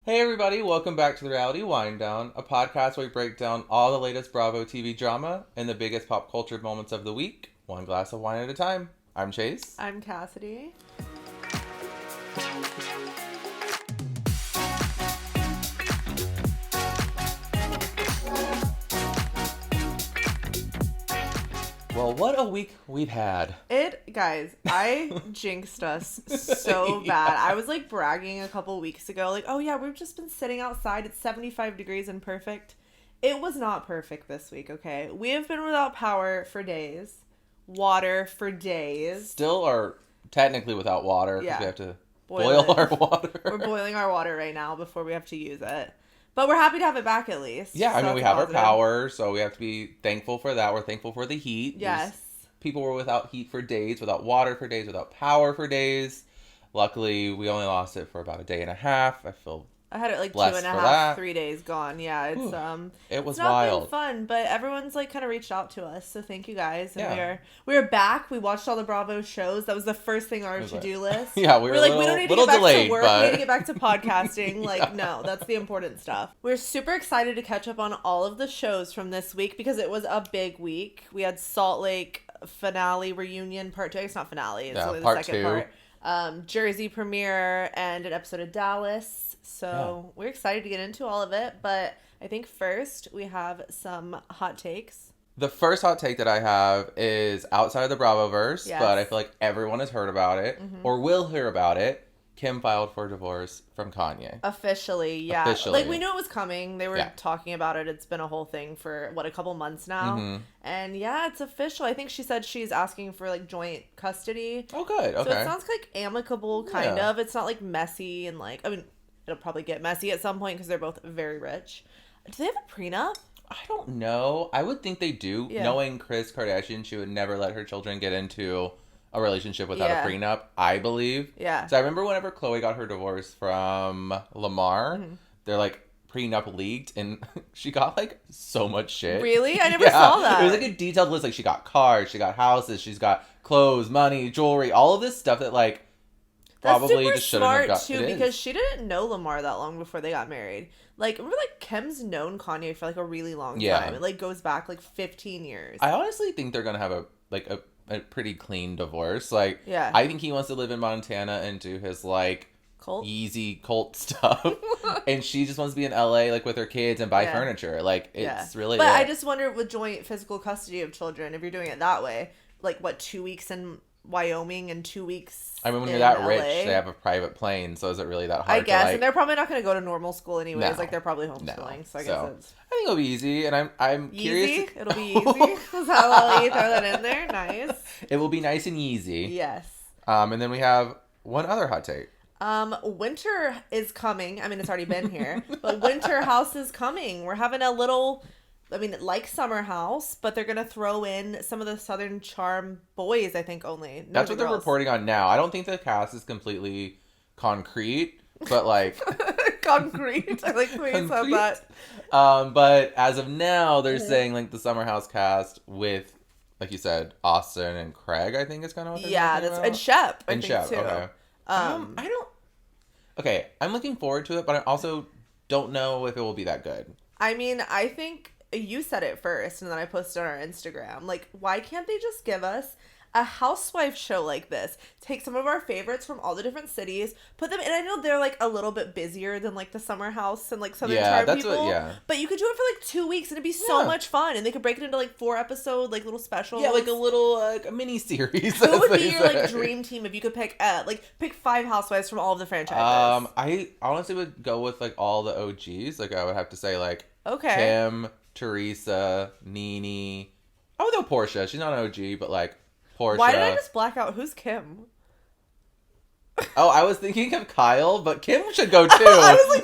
Hey everybody, welcome back to the Reality Wind Down, a podcast where we break down all the latest Bravo TV drama and the biggest pop culture moments of the week, one glass of wine at a time. I'm Chase. I'm Cassidy. Well, what a week we've had. Guys, I jinxed us so bad. I was like bragging a couple weeks ago, like, oh yeah, we've just been sitting outside. It's 75 degrees and perfect. It was not perfect this week, okay? We have been without power for days, water for days. Still are technically without water because we have to boil our water. We're boiling our water right now before we have to use it. But we're happy to have it back at least. Yeah, so I mean, we have our power, so we have to be thankful for that. We're thankful for the heat. Yes. People were without heat for days, without water for days, without power for days. Luckily, we only lost it for about a day and a half. I had it like 2.5, 3 days gone. Yeah, it was not wild. been fun, but everyone's like kind of reached out to us, so thank you guys. And we are back. We watched all the Bravo shows. That was the first thing on our to-do list. Yeah, we were like, we don't need to get back to work. We need to get back to podcasting. Like, no, that's the important stuff. We're super excited to catch up on all of the shows from this week because it was a big week. We had Salt Lake finale reunion part 2. It's not finale. It's only the second part. Jersey premiere and an episode of Dallas. So we're excited to get into all of it, but I think first we have some hot takes. The first hot take that I have is outside of the Bravoverse, but I feel like everyone has heard about it or will hear about it. Kim filed for divorce from Kanye. Officially, yeah. Like, we knew it was coming. They were talking about it. It's been a whole thing for, a couple months now. Mm-hmm. And, it's official. I think she said she's asking for, joint custody. Oh, good. Okay. So it sounds, amicable, kind of. It's not, messy and, it'll probably get messy at some point because they're both very rich. Do they have a prenup? I don't know. I would think they do. Yeah. Knowing Kris Kardashian, she would never let her children get into a relationship without a prenup, I believe. Yeah. So I remember whenever Khloe got her divorce from Lamar, their prenup leaked and she got so much shit. Really? I never saw that. It was a detailed list. She got cars, she got houses, she's got clothes, money, jewelry, all of this stuff that probably super just shouldn't have got too, because she didn't know Lamar that long before they got married. Remember Kim's known Kanye for a really long time. It goes back 15 years. I honestly think they're gonna have a pretty clean divorce. I think he wants to live in Montana and do his cult? Yeezy cult stuff. And she just wants to be in LA with her kids and buy furniture. It's really But I just wonder with joint physical custody of children, if you're doing it that way, 2 weeks in Wyoming and 2 weeks when you're that rich, they have a private plane, so is it really that hard? I guess, and they're probably not going to go to normal school anyways. They're probably homeschooling, so I guess I think it'll be easy, and I'm curious. It'll be easy. Is that you throw that in there? Nice. It will be nice and easy. Yes. And then we have one other hot take. Winter is coming. I mean, it's already been here, but Winter House is coming. We're having a little, Summer House, but they're going to throw in some of the Southern Charm boys, I think, only. That's what they're reporting on now. I don't think the cast is completely concrete, but concrete. I like the way you said that. But as of now, they're saying the Summer House cast with, like you said, Austin and Craig, I think is kind of what they're talking about. And Shep, I think, Shep, too. Okay. I'm looking forward to it, but I also don't know if it will be that good. I mean, I think you said it first, and then I posted on our Instagram. Why can't they just give us a housewife show like this? Take some of our favorites from all the different cities, put them, and I know they're a little bit busier than the Summer House and Southern Charm people. But you could do it for 2 weeks, and it'd be so much fun, and they could break it into 4 episode little specials. Yeah, a little a mini series. Who would be your dream team if you could pick 5 housewives from all of the franchises? I honestly would go with all the OGs. I would have to say okay, Kim, Teresa, Nene. I would go Portia. She's not an OG, but Portia. Why did I just black out? Who's Kim? Oh, I was thinking of Kyle, but Kim should go too. I was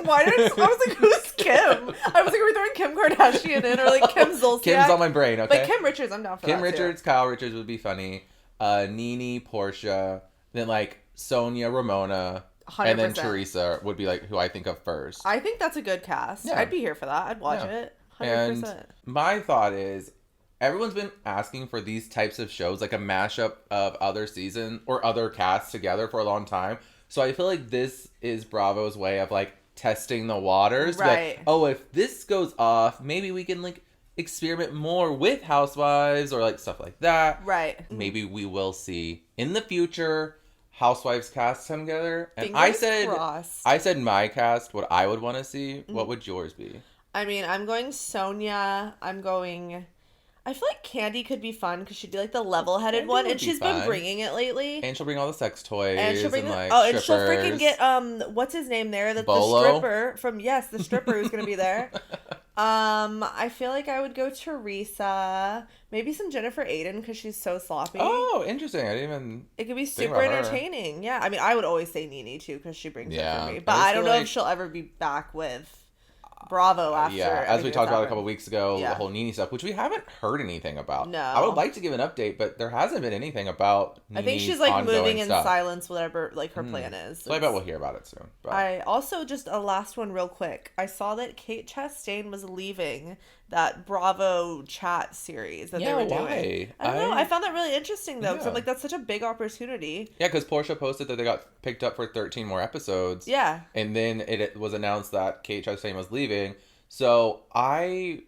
who's Kim? I was are we throwing Kim Kardashian in or Kim Zolciak? Kim's on my brain, okay? But Kim Richards, I'm down for Kim that Richards, too. Kyle Richards would be funny. Nene, Portia, then Sonia, Ramona, 100%. And then Teresa would be who I think of first. I think that's a good cast. Yeah. I'd be here for that. I'd watch it. 100%. And my thought is, everyone's been asking for these types of shows, a mashup of other season or other casts together for a long time. So I feel this is Bravo's way of testing the waters. Right. Like, oh, if this goes off, maybe we can like experiment more with Housewives or like stuff like that. Right. Maybe we will see in the future Housewives cast come together. And Fingers crossed. I said my cast, what I would want to see. What would yours be? I mean, I'm going Sonia. I feel like Candy could be fun because she'd be like the level-headed one, and she's been bringing it lately. And she'll bring all the sex toys and she'll bring and she'll freaking get what's his name there? The stripper from the stripper who's gonna be there. I feel like I would go Teresa, maybe some Jennifer Aiden because she's so sloppy. Oh, interesting! I didn't even. It could be super entertaining. Yeah, I mean, I would always say Nene too because she brings it for me, but I don't know if she'll ever be back with Bravo after. As we talked about a couple weeks ago, the whole Nene stuff, which we haven't heard anything about. No. I would like to give an update, but there hasn't been anything about Nene's I think she's like moving in stuff. silence, whatever like her plan is. So I bet we'll hear about it soon. But. I also, just a last one real quick. I saw that Kate Chastain was leaving that Bravo chat series that they were doing. Why? I don't know. I found that really interesting though, because I'm like, that's such a big opportunity. Yeah, because Portia posted that they got picked up for 13 more episodes. Yeah. And then it was announced that Kate Chastain was leaving. So I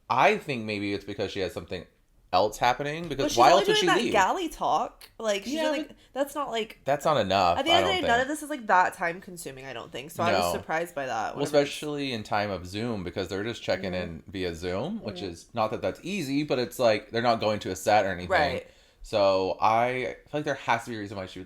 think maybe it's because she has something else happening. Because why else would she leave? Galley talk, like she's like that's not enough. At the end of the day, none of this is like that time consuming. I don't think so. I was surprised by that. Well, especially in time of Zoom, because they're just checking in via Zoom, which is not that that's easy, but it's like they're not going to a set or anything. Right. So I feel like there has to be a reason why she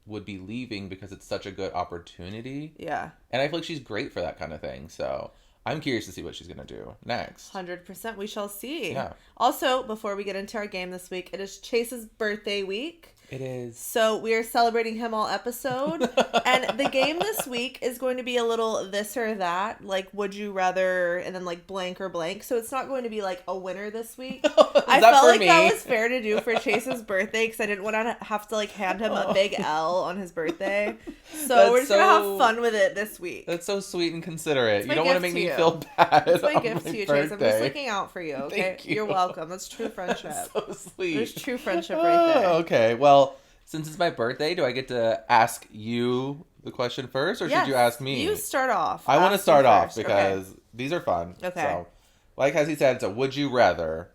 would be leaving, because it's such a good opportunity. Yeah. And I feel like she's great for that kind of thing. So I'm curious to see what she's going to do next. 100%. We shall see. Yeah. Also, before we get into our game this week, it is Chase's birthday week. It is. So we are celebrating him all episode. And the game this week is going to be a little this or that. Like, would you rather, and then like blank or blank. So it's not going to be like a winner this week. I felt like that was fair to do for Chase's birthday because I didn't want to have to like hand him a big L on his birthday. So we're just going to have fun with it this week. That's so sweet and considerate. You don't want to make me feel bad. It's my gift to you, Chase. I'm just looking out for you, okay? Thank you. You're welcome. That's true friendship. That's so sweet. There's true friendship right there. Okay, well, since it's my birthday, do I get to ask you the question first, or should you ask me? You start off. I want to start off because these are fun. Okay. So, like Cassie said, so would you rather...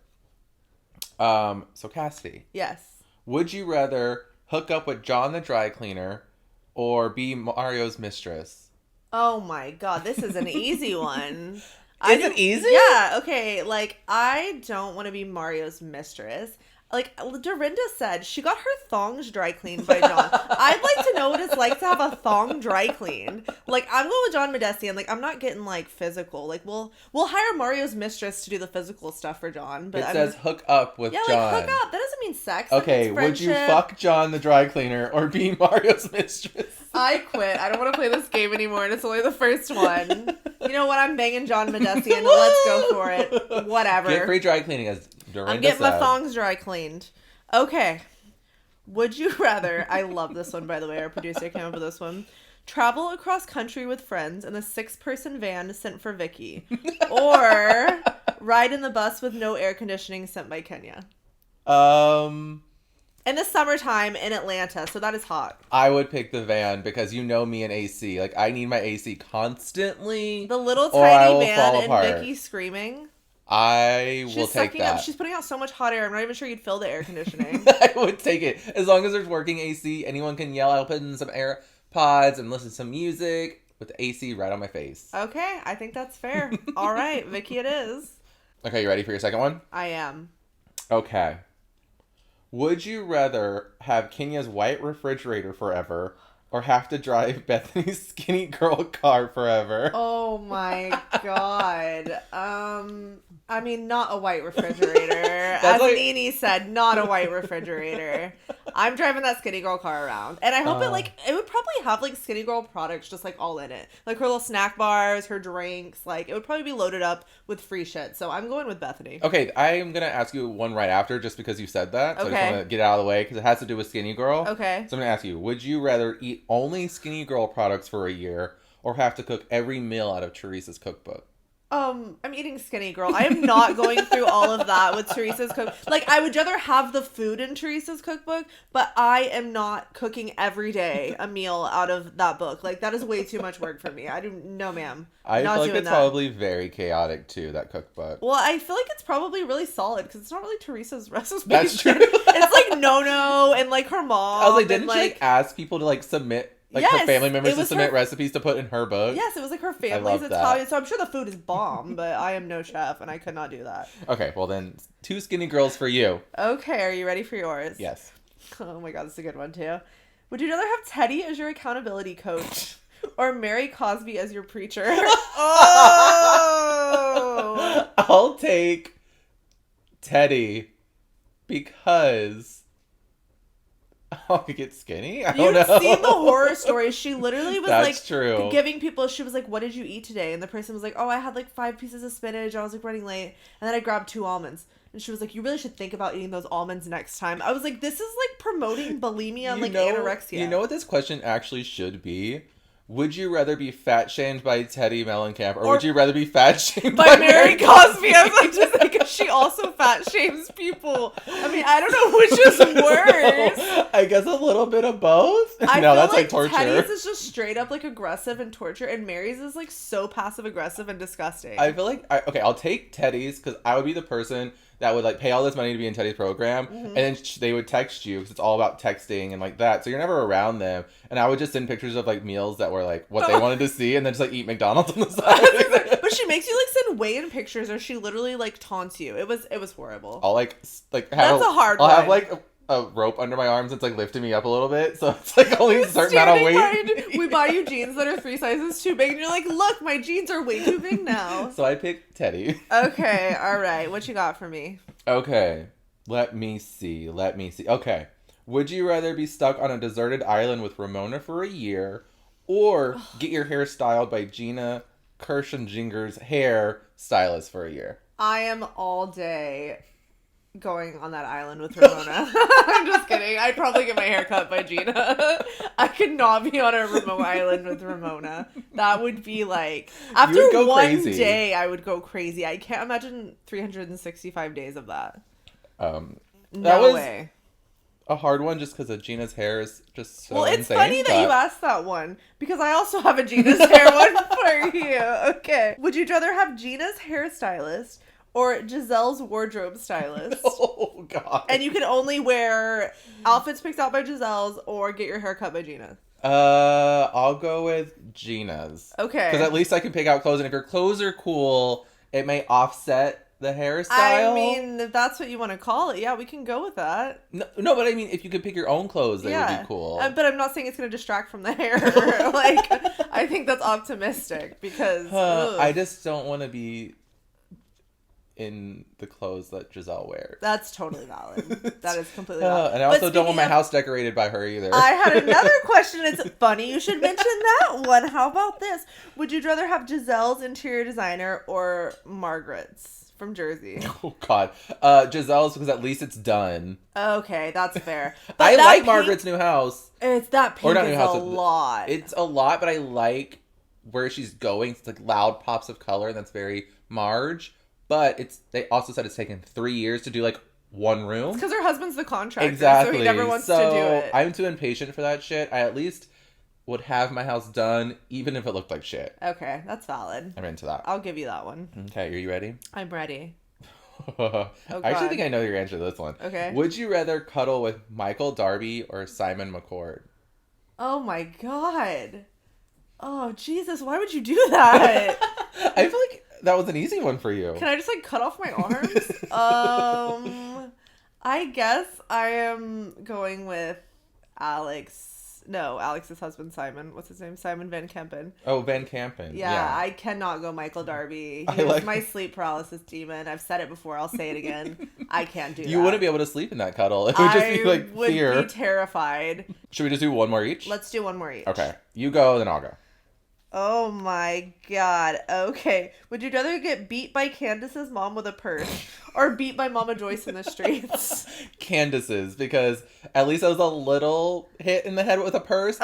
So Cassie. Yes. Would you rather hook up with John the dry cleaner or be Mario's mistress? Oh my god, this is an easy one. Is it easy? Yeah, okay. Like, I don't want to be Mario's mistress. Like, Dorinda said, she got her thongs dry cleaned by John. I'd like to know what it's like to have a thong dry cleaned. Like, I'm going with John Medesian. Like, I'm not getting, like, physical. Like, we'll hire Mario's mistress to do the physical stuff for John. But it says hook up with John. Yeah, like, hook up. That doesn't mean sex. Okay, would you fuck John the dry cleaner or be Mario's mistress? I quit. I don't want to play this game anymore, and it's only the first one. You know what? I'm banging John Medesian. Let's go for it. Whatever. Get free dry cleaning, as Dorinda I'm getting said. my thongs dry cleaned. Okay. Would you rather... I love this one, by the way. Our producer came up with this one. Travel across country with friends in a 6-person van sent for Vicky. Or ride in the bus with no air conditioning sent by Kenya. In the summertime in Atlanta, so that is hot. I would pick the van because you know me and AC. Like, I need my AC constantly. The little tiny van and Vicky screaming. I will take that. She's putting out so much hot air. I'm not even sure you'd feel the air conditioning. I would take it. As long as there's working AC, anyone can yell. I'll put in some AirPods and listen to some music with the AC right on my face. Okay, I think that's fair. All right, Vicky it is. Okay, you ready for your second one? I am. Okay. Would you rather have Kenya's white refrigerator forever or have to drive Bethany's skinny girl car forever? Oh my god. I mean, not a white refrigerator. As Nene said, not a white refrigerator. I'm driving that skinny girl car around. And I hope it would probably have like skinny girl products just like all in it. Like her little snack bars, her drinks, like it would probably be loaded up with free shit. So I'm going with Bethany. Okay, I am going to ask you one right after just because you said that. So I just want to get it out of the way because it has to do with skinny girl. Okay. So I'm going to ask you, would you rather eat only skinny girl products for a year or have to cook every meal out of Teresa's cookbook? I'm eating skinny, girl. I am not going through all of that with Teresa's cook. Like, I would rather have the food in Teresa's cookbook, but I am not cooking every day a meal out of that book. Like, that is way too much work for me. No, ma'am. I not feel like doing it's that. probably very chaotic too, that cookbook. Well, I feel like it's probably really solid because it's not really Teresa's recipe. That's true. It's like No and like her mom. I was like, didn't and, she like ask people to like submit like her Yes, family members it to was submit her- recipes to put in her book? Yes, it was like her love family's that. Italian, so I'm sure the food is bomb, but I am no chef and I could not do that. Okay, well then 2 skinny girls for you. Okay, are you ready for yours? Yes. Oh my god, that's a good one too. Would you rather have Teddy as your accountability coach or Mary Cosby as your preacher? Oh! I'll take Teddy because I could get skinny. I don't You've know. seen the horror stories. She literally was That's like true. giving people, she was like, what did you eat today? And the person was like, oh, I had like 5 pieces of spinach. I was like running late. And then I grabbed 2 almonds. And she was like, you really should think about eating those almonds next time. I was like, this is like promoting bulimia and like anorexia. You know what this question actually should be? Would you rather be fat shamed by Teddy Mellencamp or would you rather be fat shamed by Mary Cosby? I was like, just like, 'cause she also fat shames people. I mean, I don't know which is worse. I guess a little bit of both. I No, feel that's like like torture. Teddy's is just straight up like aggressive and torture, and Mary's is like so passive aggressive and disgusting. I feel like okay, I'll take Teddy's because I would be the person that would like pay all this money to be in Teddy's program, and then they would text you because it's all about texting and like that. So you're never around them, and I would just send pictures of like meals that were like what they wanted to see, and then just like eat McDonald's on the side. But she makes you like send weigh-in pictures, or she literally like taunts you. It was horrible. I'll like have That's a hard I'll one. have like a rope under my arms that's like lifting me up a little bit, so it's like only a certain amount of weight. Behind, we buy you jeans that are 3 sizes too big, and you're like, look, my jeans are way too big now. So I picked Teddy. Okay, all right. What you got for me? Okay, let me see. Okay, would you rather be stuck on a deserted island with Ramona for a year, or get your hair styled by Gina Kirschenjinger's hair stylist for a year? I am all day going on that island with Ramona. I'm just kidding. I'd probably get my hair cut by Gina. I could not be on a remote island with Ramona. That would be like, after would go one crazy. day, I would go crazy. I can't imagine 365 days of that. That No was way. a hard one just because of Gina's hair is just so Well, it's insane, funny that but- you asked that one because I also have a Gina's hair one for you. Okay. Would you rather have Gina's hairstylist or Giselle's wardrobe stylist? Oh god. And you can only wear outfits picked out by Giselle's or get your hair cut by Gina. I'll go with Gina's. Okay. Because at least I can pick out clothes, and if your clothes are cool, it may offset the hairstyle. I mean, if that's what you want to call it, yeah, we can go with that. No, but I mean, if you could pick your own clothes, they would be cool. But I'm not saying it's going to distract from the hair. Like, I think that's optimistic because I just don't want to be in the clothes that Giselle wears. that's totally valid. That is completely valid. And I also don't want my house decorated by her either. I had another question. It's funny you should mention that one. How about this? Would you rather have Giselle's interior designer or Margaret's from Jersey? Oh god. Giselle's, because at least it's done. Okay, that's fair. But I that like pink- Margaret's new house. It's that pink not is new house, a lot. It's a lot, but I like where she's going. It's like loud pops of color, and that's very Marge. But they also said it's taken 3 years to do like one room. because her husband's the contractor, Exactly. so he never wants to do it. I'm too impatient for that shit. I at least would have my house done, even if it looked like shit. Okay, that's valid. I'm into that. I'll give you that one. Okay, are you ready? I'm ready. I actually God. think I know your answer to this one. Okay. Would you rather cuddle with Michael Darby or Simon McCord? Oh my god. Oh Jesus, why would you do that? I feel like that was an easy one for you. Can I just like cut off my arms? I guess I am going with Alex. No, Alex's husband Simon. What's his name? Simon Van Kempen. Oh, Van Kampen. Yeah, I cannot go Michael Darby. I He was like- my sleep paralysis demon. I've said it before. I'll say it again. I can't do that. You wouldn't be able to sleep in that cuddle. It would just be like would fear. be terrified. Should we just do one more each? Let's do one more each. Okay. You go, then I'll go. Oh my god. Okay. Would you rather get beat by Candace's mom with a purse or beat by Mama Joyce in the streets? Candace's, because at least I was a little hit in the head with a purse.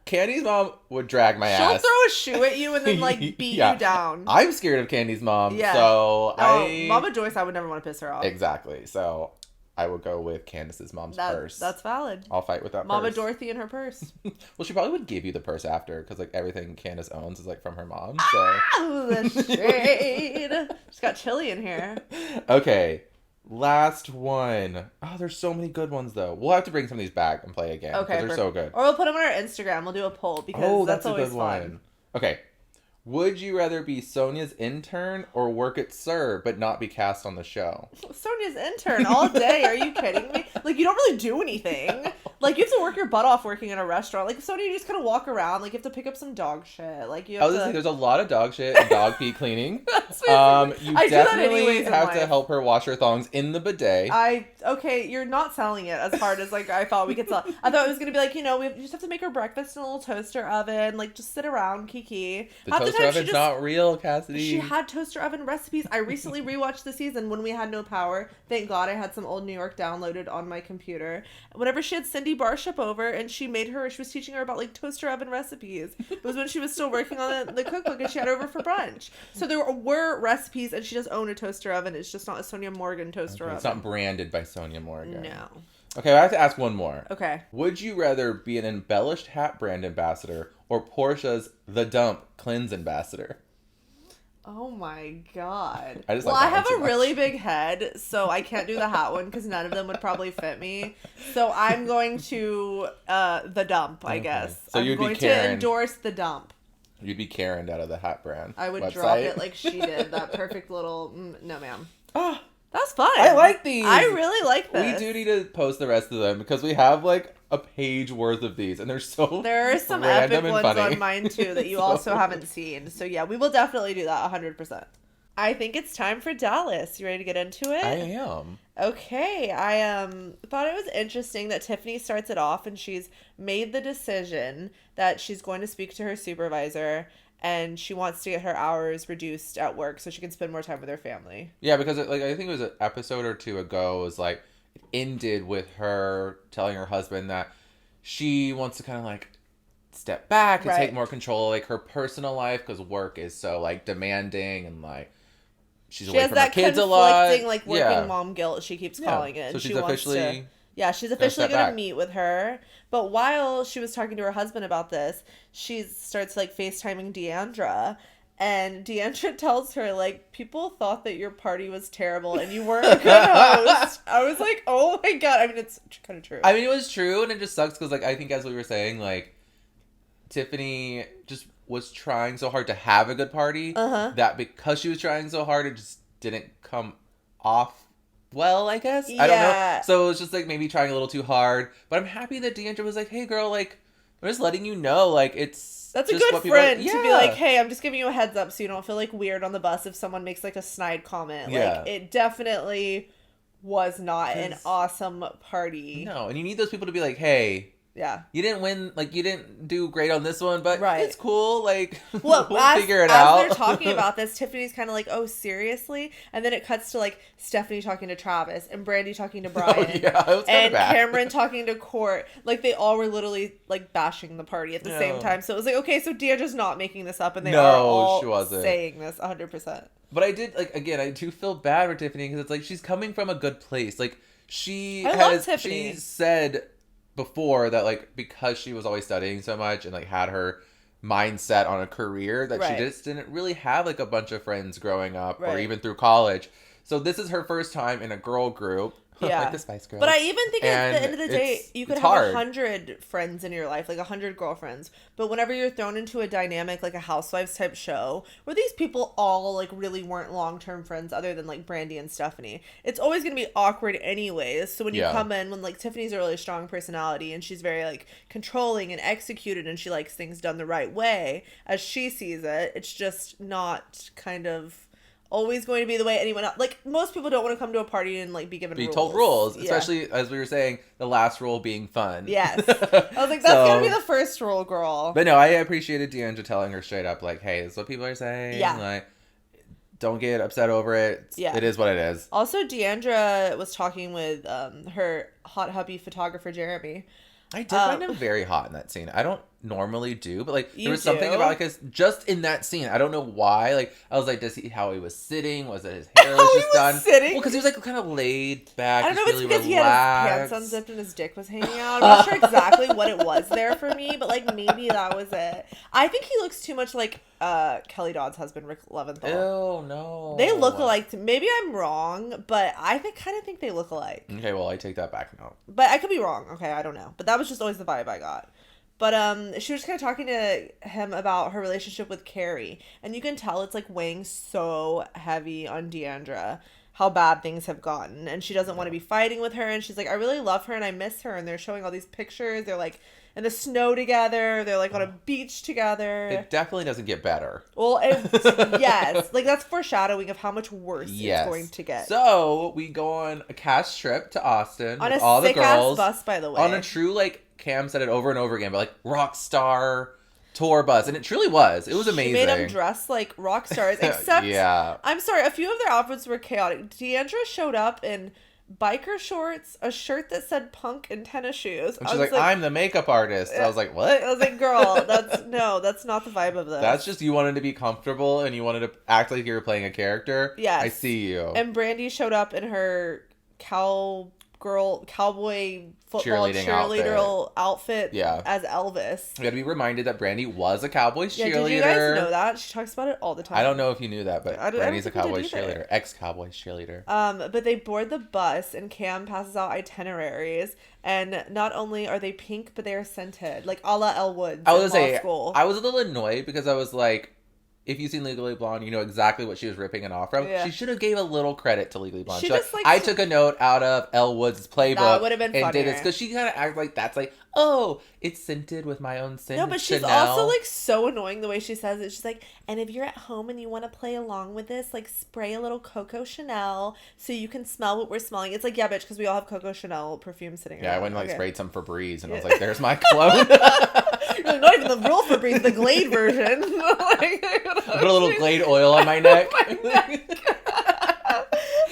Candy's mom would drag my ass. She'll throw a shoe at you and then like beat you down. I'm scared of Candy's mom, so Mama Joyce, I would never want to piss her off. Exactly. So I would go with Candace's mom's purse. That's valid. I'll fight with that Mama purse. Dorothy and her purse. Well, she probably would give you the purse after, because like everything Candace owns is like from her mom. So. Oh, the shade. She's got chili in here. Okay. Last one. Oh, there's so many good ones though. We'll have to bring some of these back and play again. Okay. They're so good. Or we'll put them on our Instagram. We'll do a poll because that's always fun. One. Okay. Would you rather be Sonia's intern or work at SIR but not be cast on the show? Sonia's intern all day. Are you kidding me? Like, you don't really do anything. Like, you have to work your butt off working in a restaurant. Like, Sonia, you just kind of walk around. Like, you have to pick up some dog shit. Like, you have to... There's a lot of dog shit and dog pee cleaning. You definitely have to help her wash her thongs in the bidet. Okay, you're not selling it as hard as, like, I thought we could sell. I thought it was going to be like, you know, we just have to make her breakfast in a little toaster oven. Like, just sit around, kiki. The toaster oven's not real, Cassidy. She had toaster oven recipes. I recently rewatched the season when we had no power. Thank God I had some old New York downloaded on my computer. Whenever she had Cindy Barshop over and she was teaching her about like toaster oven recipes. It was when she was still working on the cookbook and she had her over for brunch. So there were recipes and she does own a toaster oven. It's just not a Sonia Morgan toaster oven. It's not branded by Sonia Morgan. No. Okay, I have to ask one more. Okay. Would you rather be an embellished hat brand ambassador or Portia's The Dump cleanse ambassador? Oh my god. I have a really big head, so I can't do the hat one because none of them would probably fit me. So I'm going to The Dump, I guess. So I'm going to endorse The Dump. You'd be Karen out of the hat brand. I would website. drop it like she did. That perfect little... no, ma'am. Oh, that's fun. I like these. I really like this. We do need to post the rest of them because we have like a page worth of these and they're so There are some epic ones on mine too that you also haven't seen. So yeah, we will definitely do that 100%. I think it's time for Dallas. You ready to get into it? I am. Okay. I thought it was interesting that Tiffany starts it off and she's made the decision that she's going to speak to her supervisor and she wants to get her hours reduced at work so she can spend more time with her family. Yeah, because I think it was an episode or two ago, it was like, it ended with her telling her husband that she wants to kind of like step back and take more control of like her personal life because work is so like demanding and like she's away from her kids a lot. She has that conflicting like working mom guilt, she keeps calling it. So she's officially... she's officially going to meet with her. But while she was talking to her husband about this, she starts like FaceTiming D'Andra. And D'Andra tells her, like, people thought that your party was terrible and you weren't a good host. I was like, oh my god. I mean, it's kind of true. I mean, it was true and it just sucks because, like, I think as we were saying, like, Tiffany just was trying so hard to have a good party that because she was trying so hard, it just didn't come off well, I guess. I don't know. So it was just like maybe trying a little too hard. But I'm happy that D'Andra was like, hey girl, like, I'm just letting you know, like, that's a good friend to be like, hey, I'm just giving you a heads up so you don't feel like weird on the bus if someone makes like a snide comment. Like, it definitely was not an awesome party. No, and you need those people to be like, hey, you didn't win, like, you didn't do great on this one, but it's cool, like, we'll figure it out. As they're talking about this, Tiffany's kind of like, oh, seriously? And then it cuts to, like, Stephanie talking to Travis, and Brandy talking to Brian, it was and Cameron talking to Court. Like, they all were literally, like, bashing the party at the same time. So it was like, okay, so D'Andra's not making this up, and they are all saying this 100%. But I did, like, again, I do feel bad for Tiffany, because it's like, she's coming from a good place. Like, she said before that, like, because she was always studying so much and like had her mindset on a career that she just didn't really have like a bunch of friends growing up or even through college. So this is her first time in a girl group. Like the Spice Girls. But I even think at the end of the day, you could have 100 friends in your life, like 100 girlfriends. But whenever you're thrown into a dynamic, like a Housewives type show, where these people all like really weren't long-term friends other than like Brandy and Stephanie, it's always going to be awkward anyways. So when you come in, when like Tiffany's a really strong personality and she's very like controlling and executed and she likes things done the right way, as she sees it, it's just not kind of always going to be the way anyone else. Like, most people don't want to come to a party and, like, be given rules. Be told rules. Especially, as we were saying, the last rule being fun. Yes. I was like, that's going to be the first rule, girl. But no, I appreciated D'Andra telling her straight up, like, hey, this is what people are saying. Yeah. Like, don't get upset over it. Yeah. It is what it is. Also, D'Andra was talking with her hot hubby photographer, Jeremy. I did find him very hot in that scene. I don't normally do, but like there was do? something about like just in that scene. I don't know why. Like I was like, how he was sitting? Was it his hair was just done? Sitting? Well, because he was like kind of laid back. I don't know if really it's because relaxed. he had his pants unzipped and his dick was hanging out. I'm not sure exactly what it was there for me, but like maybe that was it. I think he looks too much like Kelly Dodd's husband, Rick Leventhal. Oh no, they look alike. Maybe I'm wrong, but I kind of think they look alike. Okay, well I take that back now. But I could be wrong. Okay, I don't know. But that was just always the vibe I got. But she was kind of talking to him about her relationship with Carrie, and you can tell it's like weighing so heavy on D'Andra how bad things have gotten, and she doesn't want to be fighting with her, and she's like, I really love her and I miss her, and they're showing all these pictures. They're like in the snow together. They're like on a beach together. It definitely doesn't get better. Well, yes, like that's foreshadowing of how much worse it's going to get. So we go on a cast trip to Austin on with a all the girls bus, by the way, on a true like. Cam said it over and over again, but like rock star tour bus, and it truly was. It was amazing. She made them dress like rock stars, except yeah. I'm sorry, a few of their outfits were chaotic. D'Andra showed up in biker shorts, a shirt that said punk, and tennis shoes. And she's like, I'm the makeup artist. I was like, what? I was like, girl, that's not the vibe of this. That's just you wanted to be comfortable and you wanted to act like you were playing a character. Yes. I see you. And Brandy showed up in her cowboy football cheerleader outfit as Elvis. We had to be reminded that Brandy was a Cowboys cheerleader. Did you guys know that? She talks about it all the time. I don't know if you knew that, but Brandy's a Cowboys cheerleader. Ex-Cowboys cheerleader. But they board the bus and Cam passes out itineraries, and not only are they pink, but they are scented. Like a la Elle Woods I was school. I was a little annoyed because I was like, if you've seen Legally Blonde, you know exactly what she was ripping it off from. Yeah. She should have gave a little credit to Legally Blonde. I took a note out of Elle Woods' playbook. That would have been funnier. And did it because she kind of acted like that's like, oh, it's scented with my own scent. No, but she's also like so annoying the way she says it. She's like, and if you're at home and you want to play along with this, like spray a little Coco Chanel so you can smell what we're smelling. It's like, yeah, bitch, because we all have Coco Chanel perfume sitting around. Yeah, I went and like sprayed some Febreze and I was like, there's my clone. Not even the real Febreze, the Glade version. Put a little Glade oil on my neck.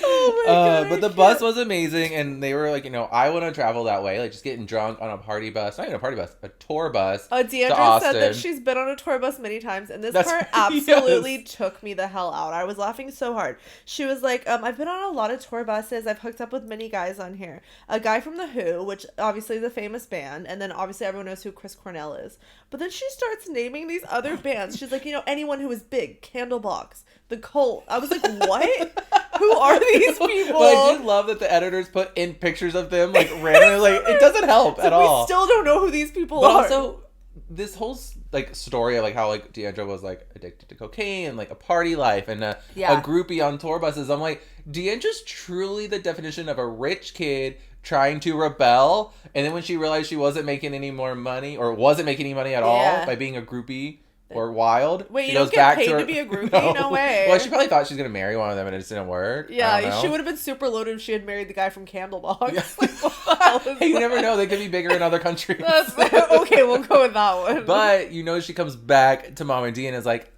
Oh my God, but the bus was amazing, and they were like, I want to travel that way, like just getting drunk on a party bus, not even a party bus, a tour bus. D'Andra said that she's been on a tour bus many times, and this part absolutely took me the hell out. I was laughing so hard. She was like, I've been on a lot of tour buses. I've hooked up with many guys on here. A guy from The Who, which obviously is a famous band, and then obviously everyone knows who Chris Cornell is. But then she starts naming these other bands. She's like, anyone who is big, Candlebox, The Cult. I was like, what? Who are these people? But I did love that the editors put in pictures of them, like, randomly. Like, it doesn't help at all. We still don't know who these people are. But also, this whole, like, story of, like, how, like, D'Andra was, like, addicted to cocaine and, like, a party life and a groupie on tour buses. I'm like, D'Andra's truly the definition of a rich kid trying to rebel. And then when she realized she wasn't making any more money, or wasn't making any money at all by being a groupie or wild. Wait, you don't get paid to be a groupie? No way. Well, she probably thought she was going to marry one of them and it just didn't work. Yeah, she would have been super loaded if she had married the guy from Candlebox. Yeah. Like, what the hell is hey, you never know. They could be bigger in other countries. Okay, we'll go with that one. But, she comes back to Mom and Dee and is like,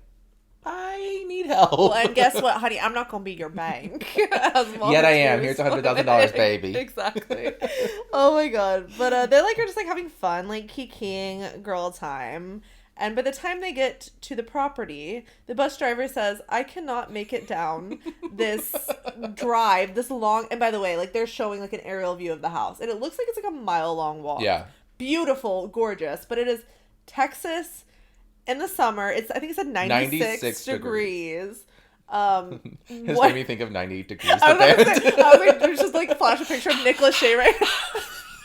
I need help. Well, and guess what, honey? I'm not going to be your bank. Yet I am. Here's $100,000, baby. Exactly. Oh, my God. But they're, like, are just, like, having fun, like, kikiing girl time. And by the time they get to the property, the bus driver says, I cannot make it down this drive, this long... And by the way, like, they're showing, like, an aerial view of the house. And it looks like it's, like, a mile-long walk. Yeah. Beautiful, gorgeous. But it is Texas in the summer. I think it said 96 degrees. This made me think of 98 degrees. I was like, there's just, like, flash a picture of Nick Lachey right now.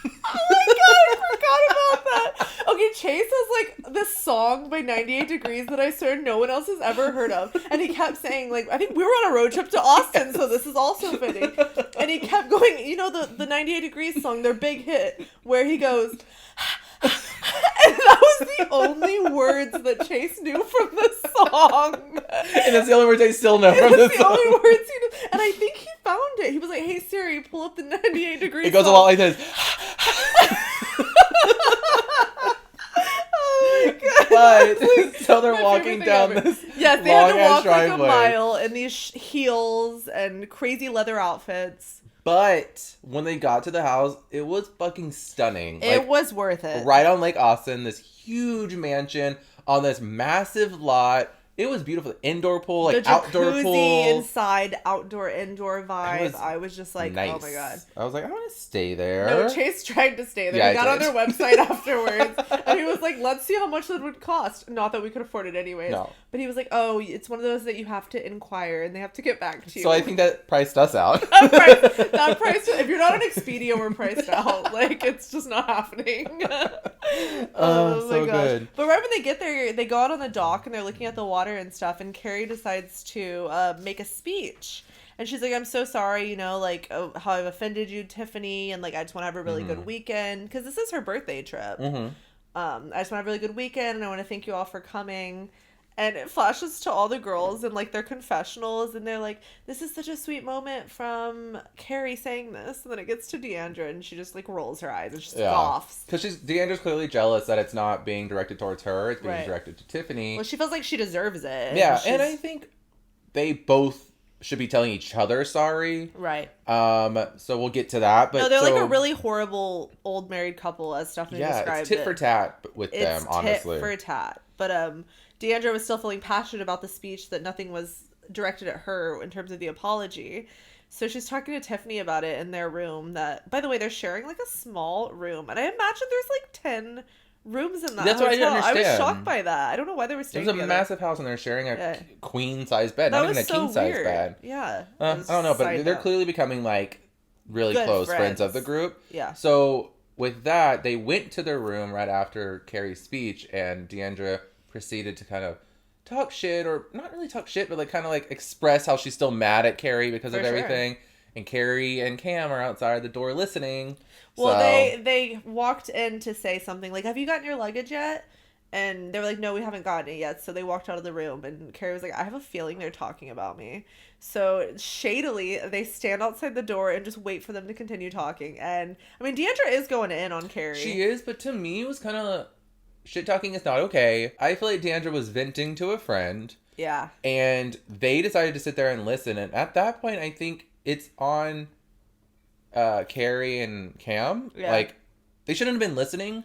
Oh my God, I forgot about that. Okay, Chase has like this song by 98 Degrees that I swear no one else has ever heard of. And he kept saying, like, I think we were on a road trip to Austin, so this is also fitting. And he kept going, the 98 Degrees song, their big hit, where he goes, and that was the only words that Chase knew from the song. And that's the only words I still know from the song. the only words he knew. And I think he found it. He was like, hey Siri, pull up the 98 degrees. It goes a lot like this. Oh my god. But so they're walking down this yes, they had to walk like driveway. a mile in these heels and crazy leather outfits. But when they got to the house, it was fucking stunning. It was worth it. Right on Lake Austin, this huge mansion on this massive lot. It was beautiful. Indoor pool, like outdoor pool. Inside, outdoor, indoor vibe. I was just like, nice. Oh my god. I was like, I want to stay there. No, Chase tried to stay there. Yeah, he got on their website afterwards. And he was like, let's see how much that would cost. Not that we could afford it anyways. No. But he was like, oh, it's one of those that you have to inquire and they have to get back to you. So I think that priced us out. that price, if you're not on Expedia, we're priced out. Like, it's just not happening. Oh, so good. But right when they get there, they go out on the dock and they're looking at the water and stuff. And Carrie decides to make a speech. And she's like, I'm so sorry, you know, like, how I've offended you, Tiffany. And, like, I just want to have a really good weekend. Because this is her birthday trip. I just want to have a really good weekend. And I want to thank you all for coming. And it flashes to all the girls and, like, their confessionals. And they're like, this is such a sweet moment from Carrie saying this. And then it gets to D'andra. And she just, like, rolls her eyes and she scoffs. Because D'andra's clearly jealous that it's not being directed towards her. It's being directed to Tiffany. Well, she feels like she deserves it. Yeah, and I think they both should be telling each other sorry. Right. So we'll get to that. But no, they're like a really horrible old married couple, as Stephanie described it. It's tit for tat with them, honestly. Tit for tat. But D'andra was still feeling passionate about the speech, that nothing was directed at her in terms of the apology. So she's talking to Tiffany about it in their room that, by the way, they're sharing like a small room. And I imagine there's like 10 rooms in that That's hotel. what I didn't understand. I was shocked by that. I don't know why they were staying together. It was a massive house and they're sharing a queen-size bed. Not even a king-size bed. Yeah. I don't know, but they're clearly becoming like really close friends of the group. Yeah. So with that, they went to their room right after Carrie's speech and D'andra proceeded to kind of talk shit, or not really talk shit, but like kind of like express how she's still mad at Carrie because of everything. And Carrie and Cam are outside the door listening. Well, they walked in to say something like, have you gotten your luggage yet? And they were like, no, we haven't gotten it yet. So they walked out of the room and Carrie was like, I have a feeling they're talking about me. So shadily, they stand outside the door and just wait for them to continue talking. And I mean, D'andra is going in on Carrie. She is, but to me, it was kind of shit talking is not okay. I feel like D'andra was venting to a friend. Yeah. And they decided to sit there and listen. And at that point, I think it's on Carrie and Cam. Yeah. Like, they shouldn't have been listening.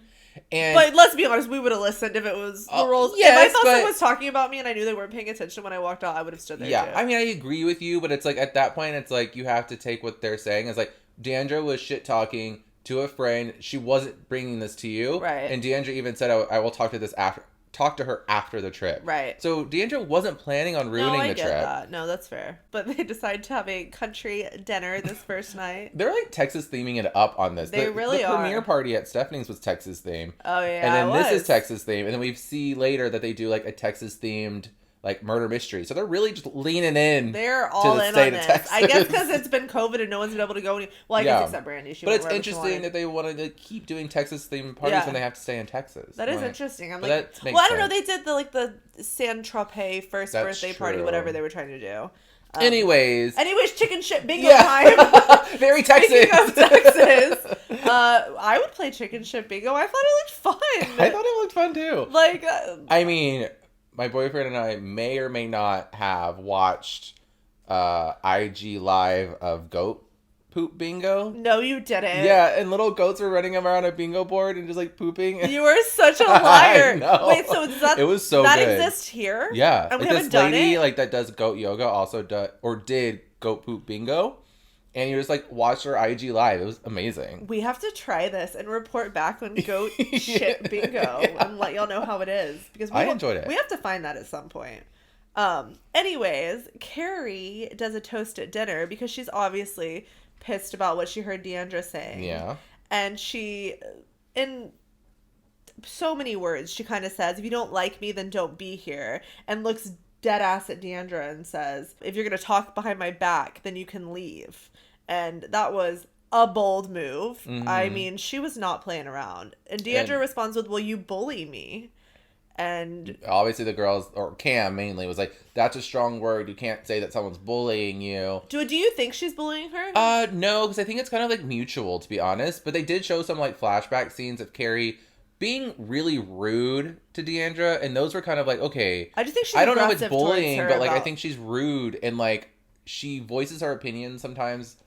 But let's be honest, we would have listened if it was the roles. Yes, if I thought someone was talking about me and I knew they weren't paying attention when I walked out, I would have stood there too. I mean, I agree with you, but it's like at that point, it's like you have to take what they're saying. It's like D'andra was shit talking to a friend. She wasn't bringing this to you. Right. And D'andra even said, I will talk to her after the trip. Right. So D'andra wasn't planning on ruining the trip. That. No, that's fair. But they decided to have a country dinner this first night. They're like Texas theming it up on this. They really are. The premiere party at Stephanie's was Texas themed. Oh yeah. And then this is Texas themed. And then we see later that they do like a Texas themed like murder mystery. So they're really just leaning in. They're all to the in state on of this. Texas. I guess because it's been COVID and no one's been able to go any. Well, I guess except Brandy. But it's interesting that they wanted to keep doing Texas themed parties when they have to stay in Texas. That is interesting. I'm like, I don't know. They did the San Tropez first birthday party, whatever they were trying to do. Anyways, chicken shit bingo time. Very Texas. Speaking of Texas, I would play chicken shit bingo. I thought it looked fun. I thought it looked fun too. Like, I mean, my boyfriend and I may or may not have watched IG live of goat poop bingo. No, you didn't. Yeah, and little goats were running around a bingo board and just like pooping. You were such a liar. I know. Wait, so is that it was so that good. exists here? Yeah, and we like haven't this done lady it? like that does goat yoga also did goat poop bingo. And you just like watch her IG live. It was amazing. We have to try this and report back on goat shit bingo and let y'all know how it is, because I enjoyed it. We have to find that at some point. Anyways, Carrie does a toast at dinner because she's obviously pissed about what she heard D'andra saying. Yeah. And she, in so many words, she kind of says, if you don't like me, then don't be here. And looks dead ass at D'andra and says, if you're going to talk behind my back, then you can leave. And that was a bold move. Mm-hmm. I mean, she was not playing around. And D'andra responds with, "Will you bully me?" And obviously the girls, or Cam mainly, was like, that's a strong word. You can't say that someone's bullying you. do you think she's bullying her? No, because I think it's kind of like mutual, to be honest. But they did show some like flashback scenes of Kary being really rude to D'andra, and those were kind of like, okay. I just think she's I don't know if aggressive it's bullying, towards her but like I about- think she's rude, and like she voices her opinion sometimes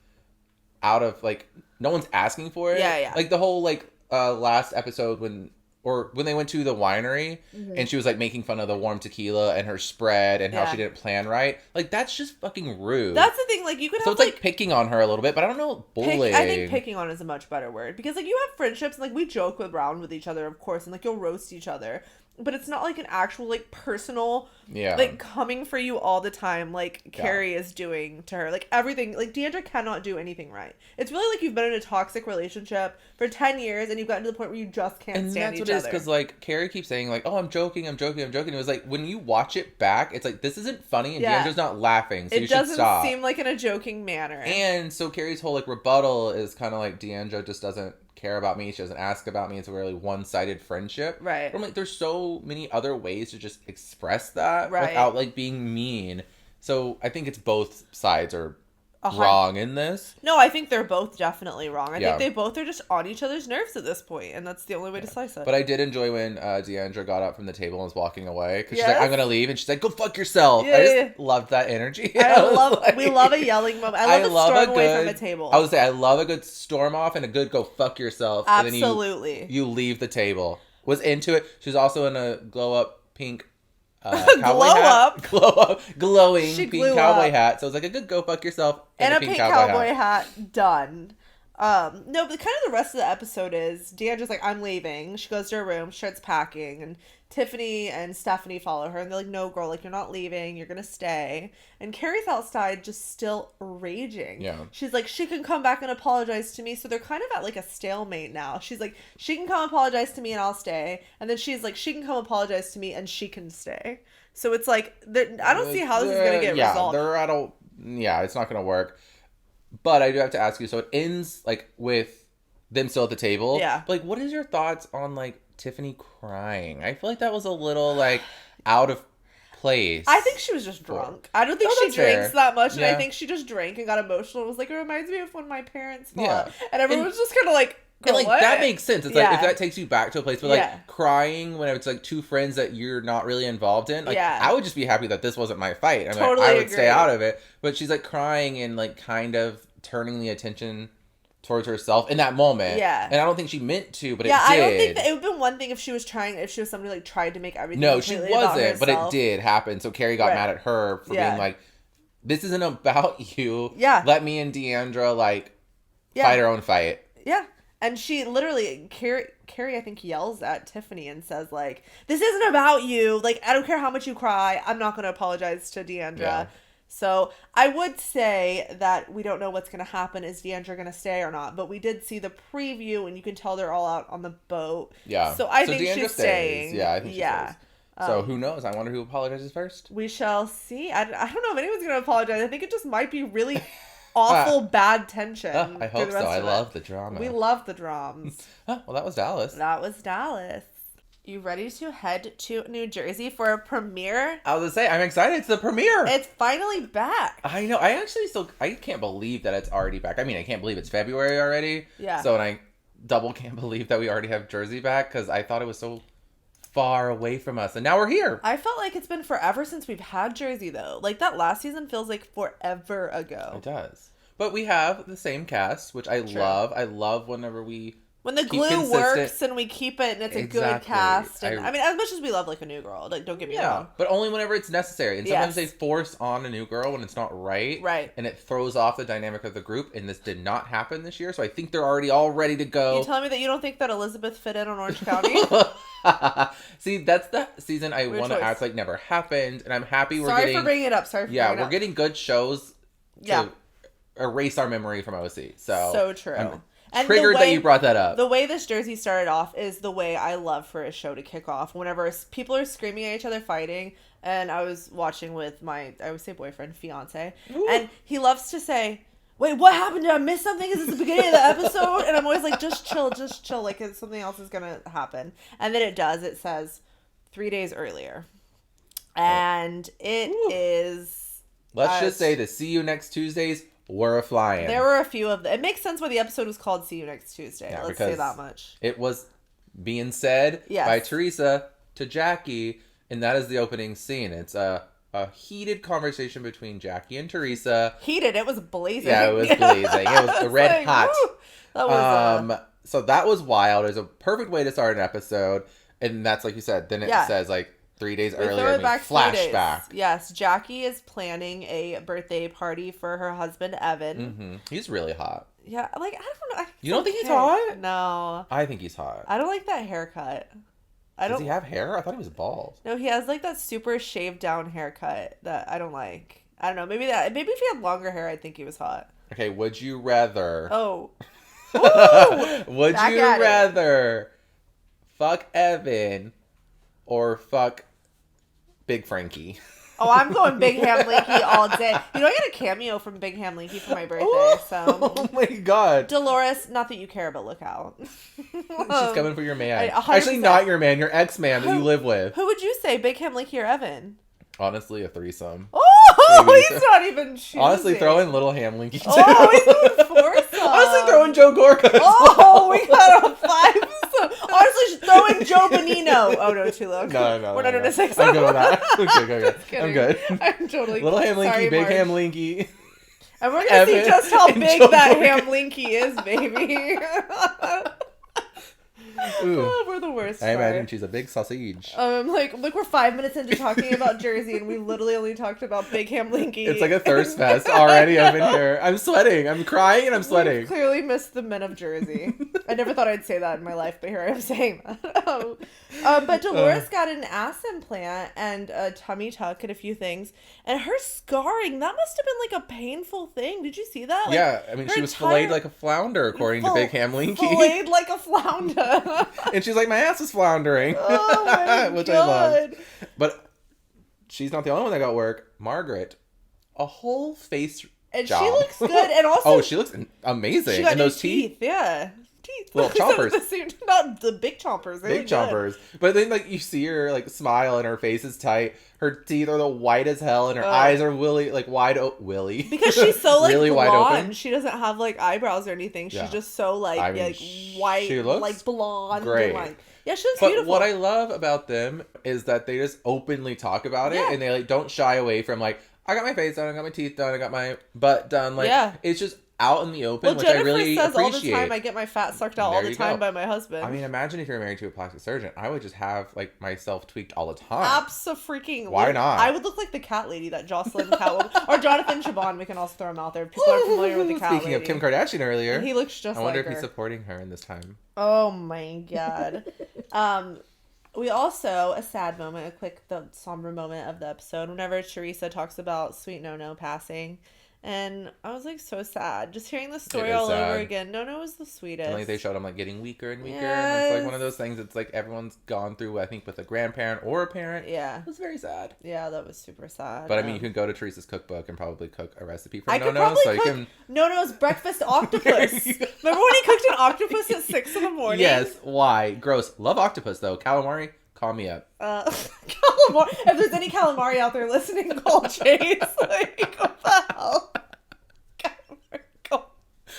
out of like no one's asking for it. Yeah. Like the whole like last episode when they went to the winery and she was like making fun of the warm tequila and her spread and how she didn't plan right. Like that's just fucking rude. That's the thing. Like you could so have it's like picking on her a little bit, but I don't know bullying. I think picking on is a much better word because like you have friendships and like we joke around with each other, of course, and like you'll roast each other. But it's not like an actual like personal like coming for you all the time like Kary is doing to her. Like everything, like D'andra cannot do anything right. It's really like you've been in a toxic relationship for 10 years and you've gotten to the point where you just can't stand each other. And that's what it is, because like Kary keeps saying like, oh, I'm joking. It was like when you watch it back, it's like this isn't funny and D'andra's not laughing, so you should stop. It doesn't seem like in a joking manner. And so Kary's whole like rebuttal is kind of like D'andra just doesn't care about me. She doesn't ask about me. It's a really one-sided friendship. Right. But I'm like, there's so many other ways to just express that without like being mean. So I think it's both sides are wrong in this. No, I think they're both definitely wrong. I think they both are just on each other's nerves at this point, and that's the only way to slice it. But I did enjoy when D'andra got up from the table and was walking away because she's like, I'm gonna leave, and she's like, go fuck yourself. I just loved that energy. We love a yelling moment. I love a storm away from a table. I would say I love a good storm off and a good go fuck yourself. Absolutely. And then you leave the table. Was into it. She's also in a glow up pink glowing pink cowboy hat. So it was like a good go fuck yourself and a pink cowboy hat. Done. No, but kind of the rest of the episode is D'andra's like, I'm leaving. She goes to her room, starts packing, and Tiffany and Stephanie follow her, and they're like, no, girl, like, you're not leaving, you're gonna stay. And Kary's outside just still raging. Yeah. She's like, she can come back and apologize to me. So they're kind of at like a stalemate now. She's like, she can come apologize to me and I'll stay. And then she's like, she can come apologize to me and she can stay. So it's like, I don't see how this is gonna get resolved. It's not gonna work. But I do have to ask you, so it ends like with them still at the table. Yeah. But, like, what is your thoughts on like Tiffany crying? I feel like that was a little like out of place. I think she was just drunk. I don't think she drinks that much, and I think she just drank and got emotional. It was like, it reminds me of when my parents fought. Yeah. And everyone was just kind of like, and like that makes sense. It's like if that takes you back to a place where like crying when it's like two friends that you're not really involved in. Like I would just be happy that this wasn't my fight. I mean, I would stay out of it. But she's like crying and like kind of turning the attention towards herself in that moment. Yeah. And I don't think she meant to, but it did. I don't think that it would have been one thing if she was somebody like tried to make everything. No, she wasn't, but it did happen. So Kary got mad at her for being like, this isn't about you. Yeah. Let me and D'andra like fight our own fight. Yeah. And she literally, Kary, I think, yells at Tiffany and says, like, this isn't about you. Like, I don't care how much you cry. I'm not going to apologize to D'andra. Yeah. So I would say that we don't know what's going to happen. Is D'andra going to stay or not? But we did see the preview, and you can tell they're all out on the boat. Yeah. So I think D'andra she's staying. Yeah, I think she stays. So who knows? I wonder who apologizes first. We shall see. I don't know if anyone's going to apologize. I think it just might be really awful bad tension. I hope so. I love the drama. We love the dramas. Well, that was Dallas. You ready to head to New Jersey for a premiere? I was gonna say, I'm excited. It's the premiere. It's finally back. I know. I can't believe that it's already back. I mean, I can't believe it's February already. Yeah. So, and I double can't believe that we already have Jersey back because I thought it was so far away from us, and now we're here. I felt like it's been forever since we've had Jersey, though. Like, that last season feels like forever ago. It does. But we have the same cast, which I love. I love whenever when the glue works and we keep it and it's a good cast. And I mean, as much as we love like a new girl, like don't get me wrong. But only whenever it's necessary. And sometimes they force on a new girl when it's not right. Right. And it throws off the dynamic of the group. And this did not happen this year. So I think they're already all ready to go. You telling me that you don't think that Elizabeth fit in on Orange County? See, that's the season I want to act like never happened. And I'm happy we're getting... Sorry for bringing it up. We're getting good shows to erase our memory from OC. So true. And triggered that you brought that up. The way this Jersey started off is the way I love for a show to kick off. Whenever people are screaming at each other, fighting, and I was watching with my, I would say boyfriend, fiance, and he loves to say, wait, what happened? Did I miss something? Is this the beginning of the episode? And I'm always like, just chill. Like something else is going to happen. And then it does. It says 3 days earlier. And it is... Let's just say the See You Next Tuesdays were a flying. There were a few of them. It makes sense why the episode was called See You Next Tuesday. Yeah, Let's say that much. It was being said by Teresa to Jackie, and that is the opening scene. It's a heated conversation between Jackie and Teresa. Heated? It was blazing. Yeah, it was blazing. It was red hot. Woo! That was... So that was wild. It was a perfect way to start an episode, and that's like you said. Then it says like 3 days earlier. Flashback. Yes, Jackie is planning a birthday party for her husband Evan. Mm-hmm. He's really hot. Yeah, like I don't know. You don't think he's hot? No, I think he's hot. I don't like that haircut. Does he have hair? I thought he was bald. No, he has like that super shaved down haircut that I don't like. I don't know. Maybe if he had longer hair, I'd think he was hot. Okay, would you rather? Oh. Would you rather fuck Evan or fuck Big Frankie? Oh, I'm going Big Ham Linky all day. You know, I got a cameo from Big Ham Linky for my birthday. So. Oh my god. Dolores, not that you care, but look out. She's coming for your man. 100%. Actually, not your man, your ex-man that you live with. Who would you say, Big Ham Linky or Evan? Honestly, a threesome. Oh, maybe. He's not even choosing. Honestly, throw in Little Ham Linky too. Oh, he's going foursome. Honestly, throw in Joe Gorga. Oh, we got a 5. Honestly, throw in Joe Bonino. Oh no, too low. No. We're not doing a 6. I'm good with that. Okay. I'm good. I'm totally. Little Ham Linky, Sorry, Big Marge. Ham Linky. And we're gonna see just how big Joe that Gorga. Ham Linky is, baby. Oh, we're the worst. I imagine she's a big sausage. Like we're 5 minutes into talking about Jersey, and we literally only talked about Big Ham Linky. It's like a thirst fest already up in here. I'm sweating. I'm crying and I'm sweating. We clearly missed the men of Jersey. I never thought I'd say that in my life, but here I am saying that. But Dolores got an ass implant and a tummy tuck and a few things, and her scarring, that must have been like a painful thing. Did you see that? Like, yeah, I mean, she was filleted like a flounder, according to Big Ham Linky. Filleted like a flounder. And she's like, my ass is floundering. Oh my Which God. I love. But she's not the only one that got work. Margaret, a whole face and job. she looks good, and also oh, she looks amazing. she got and new those teeth. Yeah. Teeth. Little chompers. Not the big chompers. Big chompers. But then, like, you see her, like, smile and her face is tight. Her teeth are the white as hell and her eyes are wide open. Willy. Because she's so, like, really blonde. wide open. She doesn't have, like, eyebrows or anything. She's just so, like, white, she looks like, blonde. great. And, like, yeah, she looks but beautiful. What I love about them is that they just openly talk about it and they, like, don't shy away from, like, I got my face done, I got my teeth done, I got my butt done. Like, it's just out in the open, which Jennifer I really says appreciate. all the time, I get my fat sucked out all the time by my husband. I mean, imagine if you're married to a plastic surgeon. I would just have, like, myself tweaked all the time. Abso-freaking. Why not? I would look like the cat lady, that Jocelyn Catwoman. Or Jonathan Chabon, we can also throw him out there. People are familiar with the cat Speaking lady. of Kim Kardashian earlier. And he looks just like her. I wonder if he's supporting her in this time. Oh my God. We also, a sad moment, the somber moment of the episode, whenever Teresa talks about Sweet No-No passing. And I was, like, so sad. Just hearing the story all over again. No-No was the sweetest. And, like, they showed him, like, getting weaker and weaker. Yes. And it's, like, one of those things it's, like, everyone's gone through, I think, with a grandparent or a parent. Yeah. It was very sad. Yeah, that was super sad. But, I mean, you can go to Teresa's cookbook and probably cook a recipe for I No-No. could probably so cook you can... No-No's breakfast octopus. Remember when he cooked an octopus at 6 in the morning? Yes. Why? Gross. Love octopus, though. Calamari, call me up. Calamari. If there's any calamari out there listening, call Chase. Like, what the hell?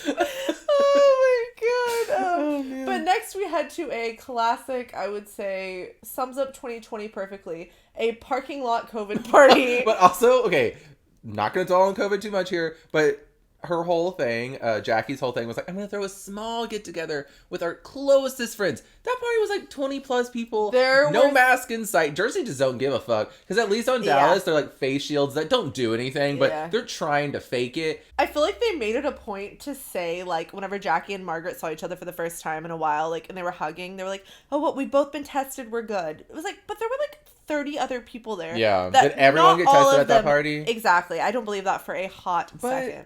Oh my God. Man. But next we head to a classic, I would say, sums up 2020 perfectly. A parking lot COVID party. But also, okay, not going to dwell on COVID too much here, but her whole thing, Jackie's whole thing was like, I'm going to throw a small get-together with our closest friends. That party was like 20 plus people. No mask in sight. Jersey just don't give a fuck. Because at least on Dallas, they're like face shields that don't do anything, but they're trying to fake it. I feel like they made it a point to say, like, whenever Jackie and Margaret saw each other for the first time in a while, like, and they were hugging, they were like, oh, what, we've both been tested, we're good. It was like, but there were like 30 other people there. Yeah. Did everyone get tested at that party? Exactly. I don't believe that for a hot second.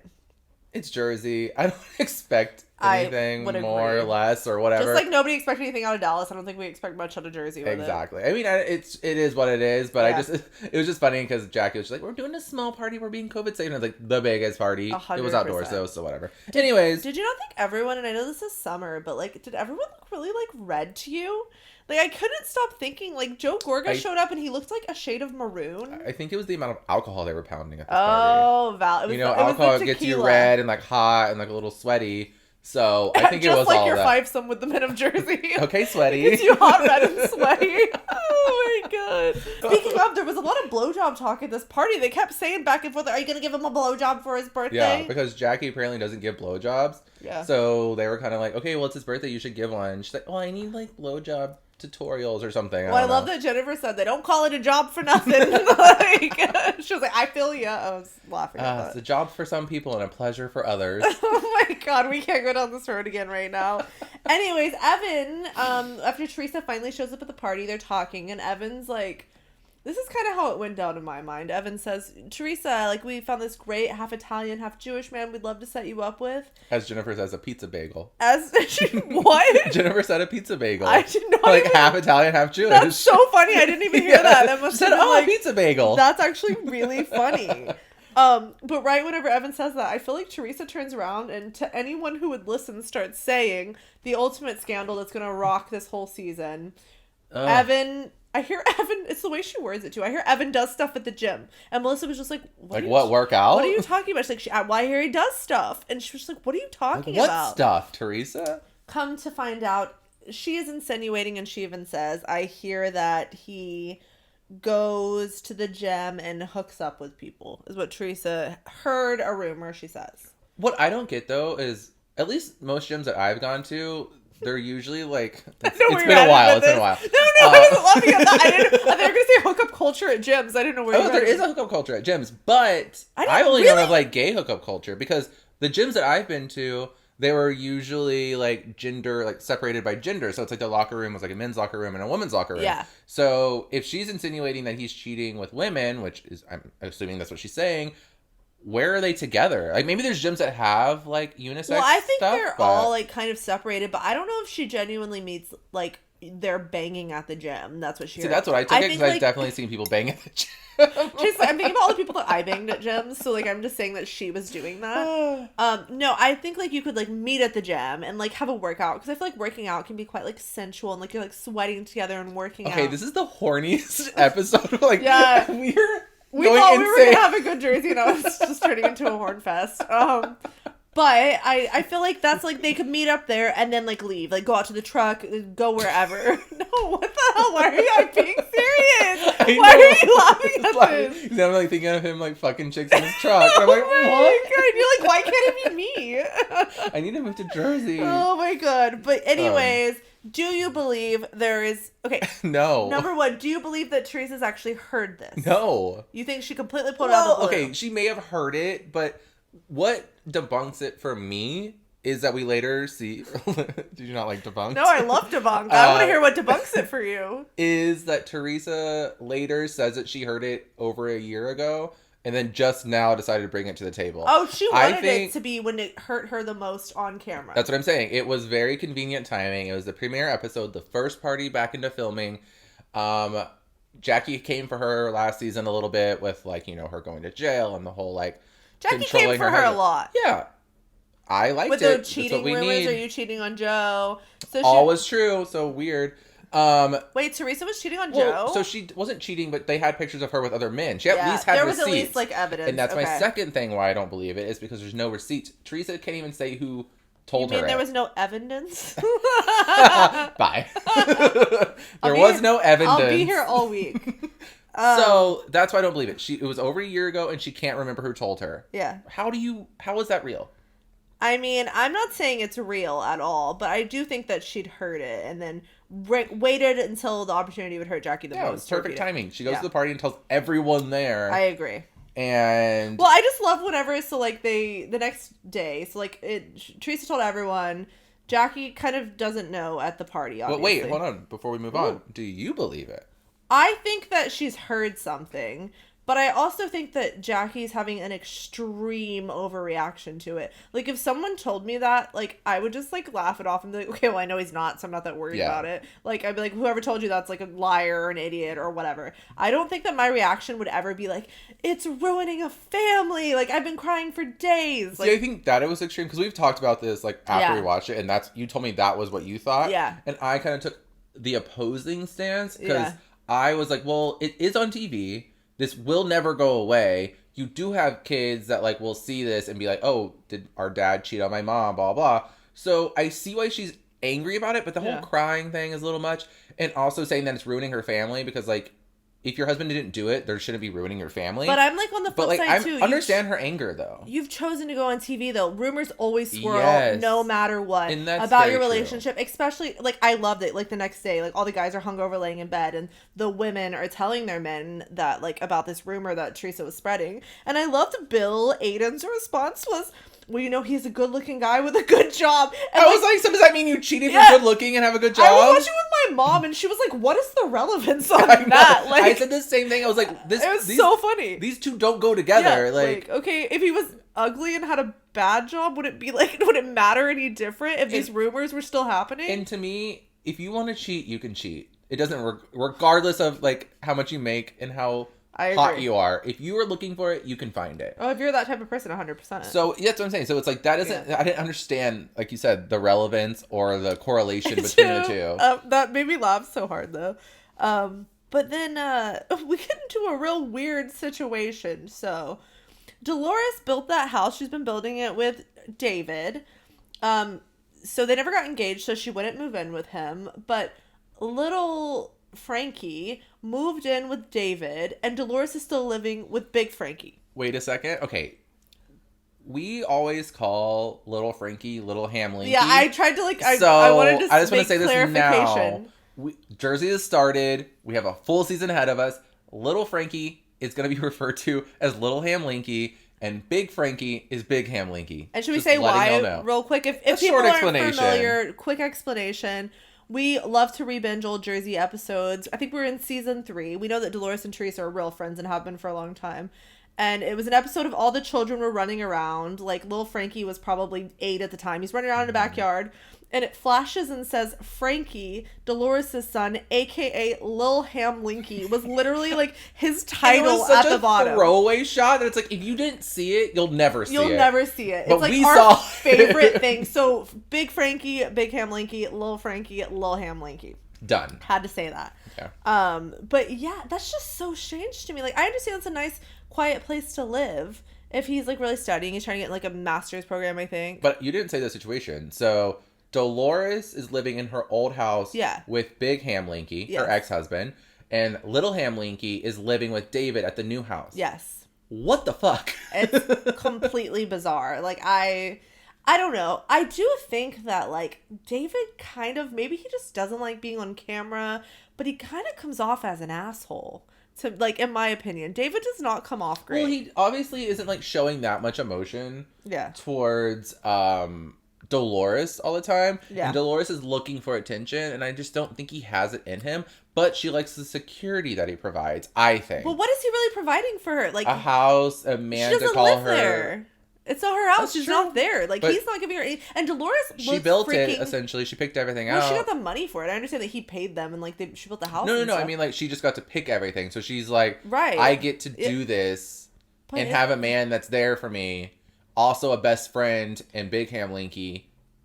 It's Jersey. I don't expect anything more or less or whatever. Just like nobody expected anything out of Dallas. I don't think we expect much out of Jersey with exactly. I mean, it is what it is, but it was just funny because Jackie was just like, we're doing a small party, we're being COVID safe, and it's like the biggest party. 100%. It was outdoors though, so whatever. Anyways. Did you not think everyone, and I know this is summer, but like, did everyone look really like red to you? Like, I couldn't stop thinking, like, Joe Gorga showed up and he looked like a shade of maroon. I think it was the amount of alcohol they were pounding at this party. Oh, alcohol gets you red and, like, hot and, like, a little sweaty. So, I think it was all that. Just like your fivesome with the men of Jersey. Okay, sweaty. Gets you hot, red, and sweaty. Oh, my God. Speaking of, there was a lot of blowjob talk at this party. They kept saying back and forth, are you going to give him a blowjob for his birthday? Yeah, because Jackie apparently doesn't give blowjobs. Yeah. So, they were kind of like, okay, well, it's his birthday, you should give one. She's like, oh, I need, like, blowjob tutorials or something. I love that Jennifer said they don't call it a job for nothing. Like, she was like, I feel ya. I was laughing at that. It's a job for some people and a pleasure for others. Oh my God, we can't go down this road again right now. Anyways, Evan, after Teresa finally shows up at the party, they're talking, and Evan's like, this is kind of how it went down in my mind. Evan says, Teresa, like, we found this great half Italian, half Jewish man we'd love to set you up with. As Jennifer says, a pizza bagel. What? Jennifer said a pizza bagel. I did not like, half Italian, half Jewish. That's so funny. I didn't even hear that. That must have been like, a pizza bagel. That's actually really funny. But right whenever Evan says that, I feel like Teresa turns around and to anyone who would listen starts saying the ultimate scandal that's going to rock this whole season. I hear Evan, it's the way she words it too. I hear Evan does stuff at the gym. And Melissa was just like, what workout? What are you talking about? She's like, well, I hear he does stuff. And she was just like, what are you talking about? What stuff, Teresa? Come to find out, she is insinuating, and she even says, I hear that he goes to the gym and hooks up with people, is what Teresa heard a rumor, she says. What I don't get, though, is at least most gyms that I've gone to, they're usually like, it's been a while. No, I wasn't laughing at that. I thought you were going to say hookup culture at gyms. I didn't know where you were. There is a hookup culture at gyms, but I only know of like gay hookup culture because the gyms that I've been to, they were usually like gender, like separated by gender. So it's like the locker room was like a men's locker room and a women's locker room. Yeah. So if she's insinuating that he's cheating with women, which is, I'm assuming that's what she's saying, where are they together? Like, maybe there's gyms that have, like, unisex stuff. Well, I think they're all, like, kind of separated, but I don't know if she genuinely meets, like, they're banging at the gym. That's what she heard. See, that's what I took it, because I've definitely seen people bang at the gym. I'm thinking of all the people that I banged at gyms, so, like, I'm just saying that she was doing that. No, I think, like, you could, like, meet at the gym and, like, have a workout, because I feel like working out can be quite, like, sensual, and, like, you're, like, sweating together and working out. Okay, this is the horniest episode. Like, yeah. We thought we were going to have a good Jersey, and I was just turning into a horn fest. But I feel like that's, like, they could meet up there and then, like, leave. Like, go out to the truck, go wherever. No, what the hell? Why are you being serious? Why are you laughing at this? Because I'm, like, thinking of him, like, fucking chicks in his truck. And I'm like, what? God. You're like, why can't it be me? I need to move to Jersey. Oh, my God. But anyways... do you believe there is... Okay. No. Number one, do you believe that Teresa's actually heard this? No. You think she completely pulled it out of the blue? Okay, she may have heard it, but what debunks it for me is that we later see... Did you not like debunked? No, I love debunked. I want to hear what debunks it for you. Is that Teresa later says that she heard it over a year ago, and then just now decided to bring it to the table. Oh, she wanted it to be when it hurt her the most on camera. That's what I'm saying. It was very convenient timing. It was the premiere episode, the first party back into filming. Jackie came for her last season a little bit with, like, you know, her going to jail and the whole, like, Jackie came for her a lot. Yeah. I liked with it. With the cheating rumors, are you cheating on Joe? So all was true, so weird. Wait, Teresa was cheating on Joe? So she wasn't cheating, but they had pictures of her with other men. She at least had receipts. There was at least, like, evidence. And that's my second thing why I don't believe it, is because there's no receipts. Teresa can't even say who told her. You mean there was no evidence? Bye. There was no evidence. I'll be here all week. So that's why I don't believe it. It was over a year ago, and she can't remember who told her. Yeah. How is that real? I mean, I'm not saying it's real at all, but I do think that she'd heard it and then waited until the opportunity would hurt Jackie the most. Yeah, it was perfect timing. She goes to the party and tells everyone there. I agree. And... Well, I just love whatever, so, like, the next day, so, like, Teresa told everyone, Jackie kind of doesn't know at the party, obviously. But wait, hold on, before we move on. Do you believe it? I think that she's heard something, But I also think that Jackie's having an extreme overreaction to it. Like, if someone told me that, like, I would just, like, laugh it off and be like, okay, well, I know he's not, so I'm not that worried about it. Like, I'd be like, whoever told you that's, like, a liar or an idiot or whatever. I don't think that my reaction would ever be like, it's ruining a family. Like, I've been crying for days. Like, see, I think that it was extreme, because we've talked about this, like, after we watched it, and you told me that was what you thought. Yeah. And I kind of took the opposing stance, because I was like, well, it is on TV. This will never go away. You do have kids that, like, will see this and be like, oh, did our dad cheat on my mom, blah, blah. So I see why she's angry about it, but the whole crying thing is a little much. And also saying that it's ruining her family, because, like, if your husband didn't do it, there shouldn't be ruining your family. But I'm, like, on the flip side, too. I understand her anger, though. You've chosen to go on TV, though. Rumors always swirl, no matter what, about your relationship. True. Especially, like, I loved it. Like, the next day, like, all the guys are hungover laying in bed, and the women are telling their men that, like, about this rumor that Teresa was spreading. And I loved Bill Aiden's response was, well, you know, he's a good-looking guy with a good job. And I was like, so does that mean you cheat if you're good-looking and have a good job? I was watching with my mom, and she was like, what is the relevance on that? Like, I said the same thing. I was like, it was so funny. These two don't go together. Yeah, like, okay, if he was ugly and had a bad job, would it matter any different if these rumors were still happening? And to me, if you want to cheat, you can cheat. It doesn't, regardless of, like, how much you make and how hot you are. If you are looking for it, you can find it. Oh, if you're that type of person, 100%. So that's what I'm saying. So it's like, that isn't, I didn't understand, like you said, the relevance or the correlation between the two. That made me laugh so hard, though. But then we get into a real weird situation. So Dolores built that house. She's been building it with David. So they never got engaged, so she wouldn't move in with him. But little Frankie moved in with David, and Dolores is still living with Big Frankie. Wait a second. Okay. We always call little Frankie Little Hamlinky. Yeah, I tried to, like, I wanted to I just want to say this now. Jersey has started. We have a full season ahead of us. Little Frankie is going to be referred to as Little Hamlinky, and Big Frankie is Big Hamlinky. And should we say why real quick? If people aren't familiar, quick explanation. We love to re-binge old Jersey episodes. I think we're in season 3. We know that Dolores and Teresa are real friends and have been for a long time. And it was an episode of all the children were running around. Like, little Frankie was probably 8 at the time. He's running around in the backyard. And it flashes and says, Frankie, Dolores' son, a.k.a. Lil Hamlinky, was literally, like, his title at the bottom. It was such a throwaway shot that it's like, if you didn't see it, you'll never see it. You'll never see it. But it's like we our saw favorite thing. So, Big Frankie, Big Hamlinky, Lil Frankie, Lil Hamlinky. Done. Had to say that. Yeah. But yeah, that's just so strange to me. Like, I understand it's a nice, quiet place to live. If he's, like, really studying, he's trying to get, like, a master's program, I think. But you didn't say the situation. So Dolores is living in her old house with Big Hamlinky, her ex-husband, and Little Hamlinky is living with David at the new house. Yes. What the fuck? It's completely bizarre. Like, I don't know. I do think that, like, David kind of, maybe he just doesn't like being on camera, but he kind of comes off as an asshole. To, like, in my opinion, David does not come off great. Well, he obviously isn't, like, showing that much emotion towards Dolores all the time. Yeah. And Dolores is looking for attention, and I just don't think he has it in him. But she likes the security that he provides, I think. Well, what is he really providing for her? Like, a house, a man to call her. There. It's not her house. She's not there. Like, but he's not giving her any. And Dolores, she built it essentially. She picked everything out. She got the money for it. I understand that he paid them, and, like, she built the house. No. I mean, like, she just got to pick everything. So she's like, right. I get to do this and have a man that's there for me, also a best friend, and Big Hamlinky.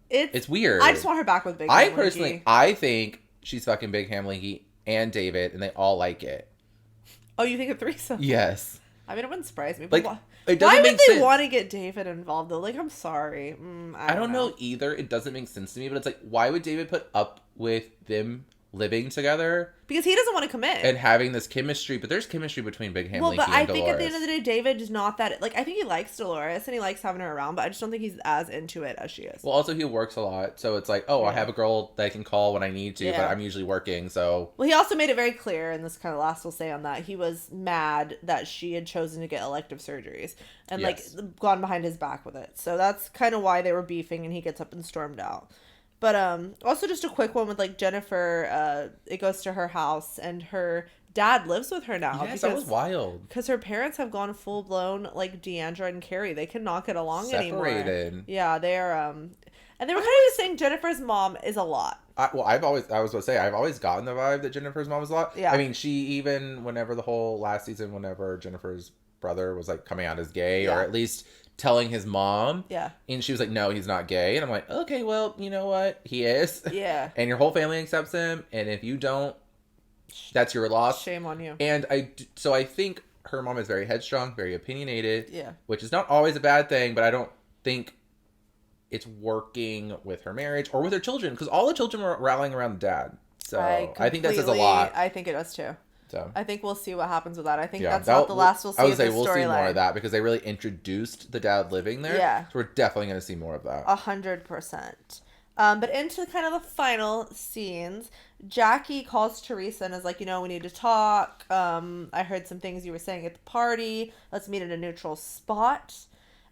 It's weird. I just want her back with Big Hamlinky. I think she's fucking Big Hamlinky and David, and they all like it. Oh, you think of threesome? Yes. I mean, it wouldn't surprise me. Like, why would they want to get David involved, though? Like, I'm sorry. I don't know either. It doesn't make sense to me, but it's like, why would David put up with them living together? Because he doesn't want to commit. And having this chemistry, but there's chemistry between Big Hamlinky and Dolores. Well, but I think at the end of the day, David is not that, like, I think he likes Dolores and he likes having her around, but I just don't think he's as into it as she is. Well, also he works a lot, so it's like, I have a girl that I can call when I need to, but I'm usually working, so. Well, he also made it very clear, and this kind of last we'll say on that, he was mad that she had chosen to get elective surgeries and, like, gone behind his back with it. So that's kind of why they were beefing, and he gets up and stormed out. But also just a quick one with, like, Jennifer, it goes to her house, and her dad lives with her now. Yes, that was wild. Because her parents have gone full blown like D'andra and Kary. They cannot get along anymore. Separated. Yeah, they're and they were kind of just saying Jennifer's mom is a lot. I've always gotten the vibe that Jennifer's mom was a lot. Yeah. I mean, she even, whenever the whole last season, whenever Jennifer's brother was like coming out as gay, or at least telling his mom. Yeah. And she was like, no, he's not gay. And I'm like, okay, well, you know what? He is. Yeah. And your whole family accepts him. And if you don't, that's your loss. Shame on you. And so I think her mom is very headstrong, very opinionated. Yeah. Which is not always a bad thing, but I don't think it's working with her marriage or with her children, because all the children were rallying around the dad. So I think that says a lot. I think it does too. So I think we'll see what happens with that. I think that's not the last we'll see. I would say we'll see storyline. more of that, because they really introduced the dad living there. Yeah. So we're definitely going to see more of that. 100%. But into kind of the final scenes, Jackie calls Teresa and is like, we need to talk. I heard some things you were saying at the party. Let's meet at a neutral spot.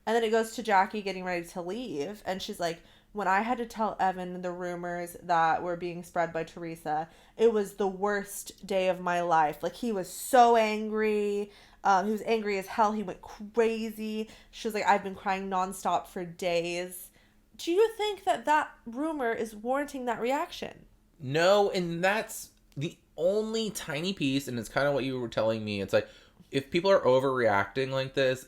And then it goes to Jackie getting ready to leave. And she's like, when I had to tell Evan the rumors that were being spread by Teresa, it was the worst day of my life. Like, he was so angry. He was angry as hell. He went crazy. She was like, I've been crying nonstop for days. Do you think that rumor is warranting that reaction? No, and that's the only tiny piece, and it's kind of what you were telling me. It's like, if people are overreacting like this,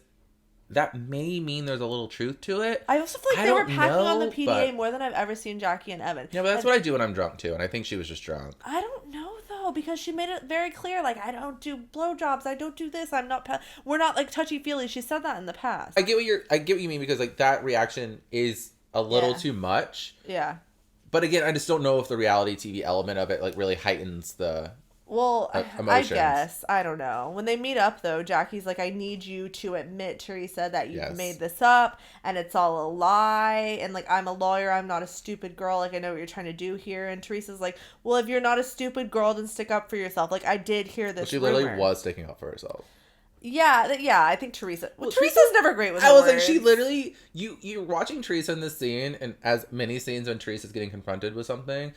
that may mean there's a little truth to it. I also feel like they were packing on the PDA more than I've ever seen Jackie and Evan. Yeah, but that's what I do when I'm drunk too, and I think she was just drunk. I don't know though, because she made it very clear, like, I don't do blowjobs, I don't do this, I'm not. We're not like touchy feely. She said that in the past. I get what you mean, because like that reaction is a little too much. Yeah. But again, I just don't know if the reality TV element of it like really heightens the. Well, emotions. I guess. I don't know. When they meet up, though, Jackie's like, I need you to admit, Teresa, that you made this up and it's all a lie. And, like, I'm a lawyer. I'm not a stupid girl. Like, I know what you're trying to do here. And Teresa's like, well, if you're not a stupid girl, then stick up for yourself. Like, I did hear this rumor. Literally was sticking up for herself. Yeah, I think Teresa. Well, Teresa's never great with words. Like, she literally, you're watching Teresa in this scene, and as many scenes when Teresa's getting confronted with something,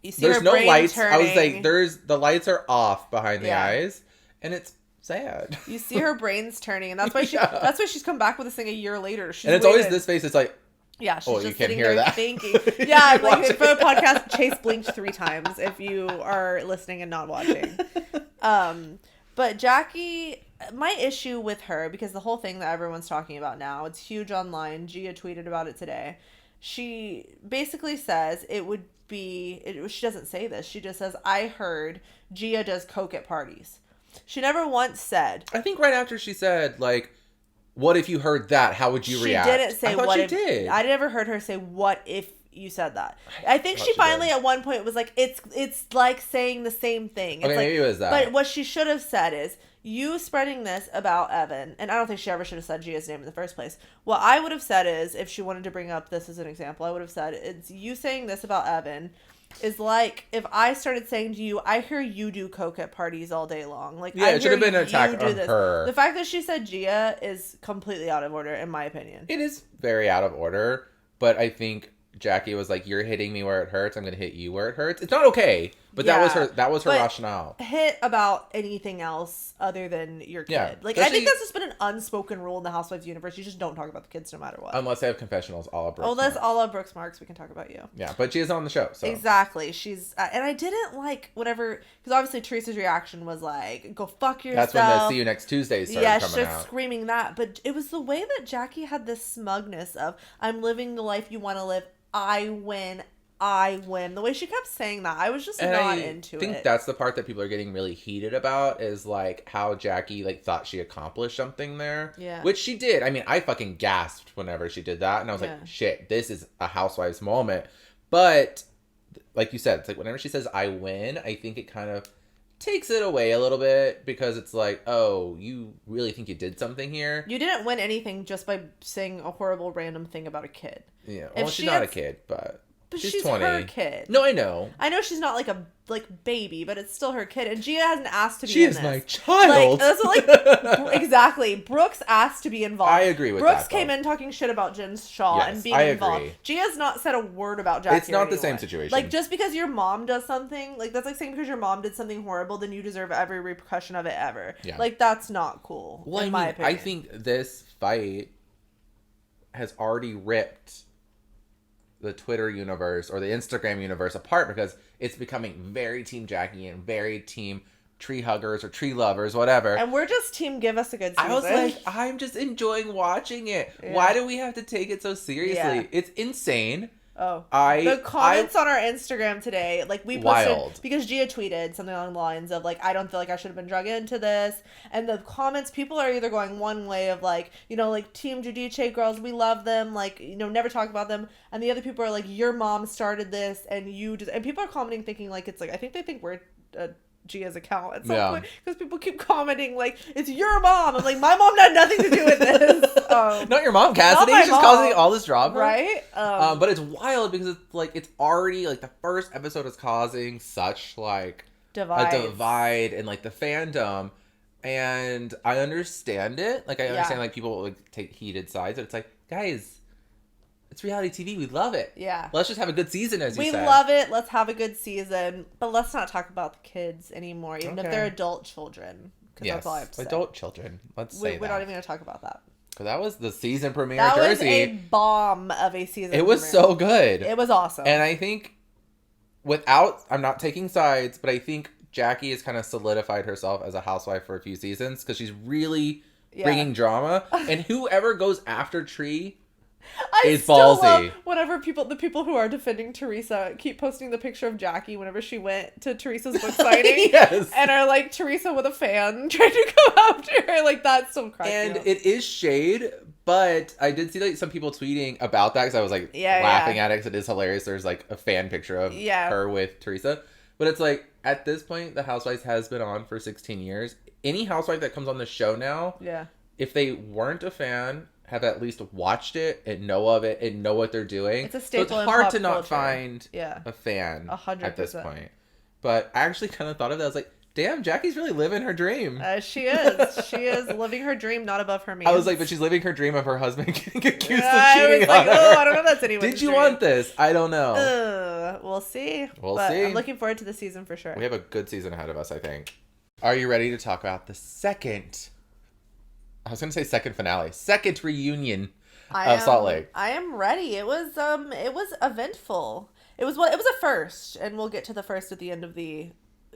you see there's her no brain lights. turning. I was like, the lights are off behind the eyes, and it's sad. You see her brain's turning, and that's why that's why she's come back with this thing a year later. And it's always this face. It's like, yeah, she's just you can't sitting hear there that. thinking. Yeah, like for the podcast, Chase blinked 3 times if you are listening and not watching. But Jackie, my issue with her, because the whole thing that everyone's talking about now, it's huge online. Gia tweeted about it today. She basically says she doesn't say this. She just says, I heard Gia does coke at parties. She never once said. I think right after she said, like, what if you heard that? How would you react? She didn't say what if. Did. I never heard her say, what if you said that. I think she finally at one point was like, it's like saying the same thing. It's okay, like, maybe it was that. But what she should have said is, you spreading this about Evan, and I don't think she ever should have said Gia's name in the first place. What I would have said is, if she wanted to bring up this as an example, I would have said, it's you saying this about Evan is like if I started saying to you, I hear you do coke at parties all day long. Like, yeah, it should have been an attack on her. The fact that she said Gia is completely out of order, in my opinion. It is very out of order, but I think Jackie was like, you're hitting me where it hurts, I'm going to hit you where it hurts. It's not okay, but that was her rationale. Hit about anything else other than your kid. Yeah, like, I think that's just been an unspoken rule in the Housewives universe. You just don't talk about the kids no matter what. Unless they have confessionals a la Brooks. Oh, that's a la Brooks Marks. We can talk about you. Yeah, but she is on the show, so. Exactly. She's, and I didn't like whatever, because obviously Teresa's reaction was like, go fuck yourself. That's when the See You Next Tuesday started coming out. Yeah, she's screaming that, but it was the way that Jackie had this smugness of, I'm living the life you want to live. I win. The way she kept saying that, I was just not into it. I think that's the part that people are getting really heated about, is like how Jackie like thought she accomplished something there. Yeah. Which she did. I mean, I fucking gasped whenever she did that, and I was like, shit, this is a Housewives moment. But like you said, it's like whenever she says I win, I think it kind of takes it away a little bit, because it's like, oh, you really think you did something here? You didn't win anything just by saying a horrible random thing about a kid. Yeah, well, she's not a kid, but But she's 20. Her kid. No, I know. I know she's not like a baby, but it's still her kid. And Gia hasn't asked to be she in is this. My child. Like, that's what, exactly. Brooks asked to be involved. I agree with Brooks that. Brooks came in talking shit about Jen Shaw and being involved. Agree. Gia's not said a word about Jackie. It's not the same situation. Like, just because your mom does something, like, that's like saying because your mom did something horrible, then you deserve every repercussion of it ever. Yeah. Like, that's not cool, in my opinion. I think this fight has already ripped the Twitter universe or the Instagram universe apart because it's becoming very Team Jackie and very Team Tree Huggers or Tree Lovers, whatever. And we're just Team Give Us a Good Season. I was like, I'm just enjoying watching it. Yeah. Why do we have to take it so seriously? Yeah. It's insane. Oh, the comments on our Instagram today, like we posted wild. Because Gia tweeted something along the lines of like, I don't feel like I should have been drug into this. And the comments, people are either going one way of like, you know, like Team Giudice girls, we love them, like, you know, never talk about them. And the other people are like, your mom started this and you just, and people are commenting thinking like, it's like, I think they think we're Gia's account at some point because people keep commenting like it's your mom. I'm like, my mom had nothing to do with this. Not your mom, Cassidy. She's causing all this drama, right? But it's wild because it's like it's already like the first episode is causing such like a divide in like the fandom, and I understand it. Like I understand like people like take heated sides, but it's like, guys, it's reality TV. We love it. Yeah. Let's just have a good season, as you said. We love it. Let's have a good season. But let's not talk about the kids anymore, even if they're adult children. Yes, that's all I have to say. Adult children. Let's say we're not even going to talk about that. Because that was the season premiere that Jersey. Was a bomb of a season It was premiere. So good. It was awesome. And I think I'm not taking sides, but I think Jackie has kind of solidified herself as a housewife for a few seasons because she's really bringing drama. And whoever goes after Tree... I still love whenever the people who are defending Teresa keep posting the picture of Jackie whenever she went to Teresa's book signing. Yes. And are like Teresa with a fan trying to go after her. Like, that's so crazy. And it is shade, but I did see like some people tweeting about that because I was like laughing at it because it is hilarious. There's like a fan picture of her with Teresa. But it's like, at this point, The Housewives has been on for 16 years. Any housewife that comes on the show now, if they weren't a fan... have at least watched it and know of it and know what they're doing. It's a staple. So it's hard to not find a fan 100%. At this point. But I actually kind of thought of that. I was like, damn, Jackie's really living her dream. She is. She is living her dream, not above her means. I was like, but she's living her dream of her husband getting accused of cheating on her. I don't know if that's anyone's Did you dream. want this? I don't know. We'll see. We'll see. I'm looking forward to the season for sure. We have a good season ahead of us, I think. Are you ready to talk about the second... I was going to say second finale. Second reunion of Salt Lake. I am ready. It was eventful. It was a first, and we'll get to the first at the end of the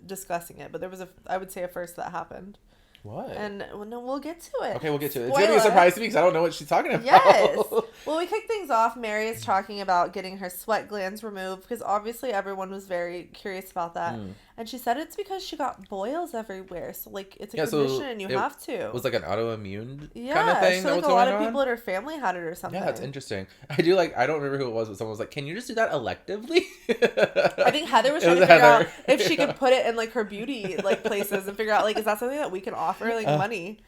discussing it. But there was I would say a first that happened. What? And no, we'll get to it. Okay, we'll get to it. It's going to be a surprise to me because I don't know what she's talking about. Yes. Well, we kick things off. Mary is talking about getting her sweat glands removed because obviously everyone was very curious about that. And she said it's because she got boils everywhere. So, like, it's a condition and you have to. It was like an autoimmune kind of thing. So, like, a lot of people in her family had it or something. Yeah, that's interesting. I don't remember who it was, but someone was like, can you just do that electively? I think Heather was trying to figure out if she could put it in, like, her beauty, like, places and figure out, like, is that something that we can offer, like, money?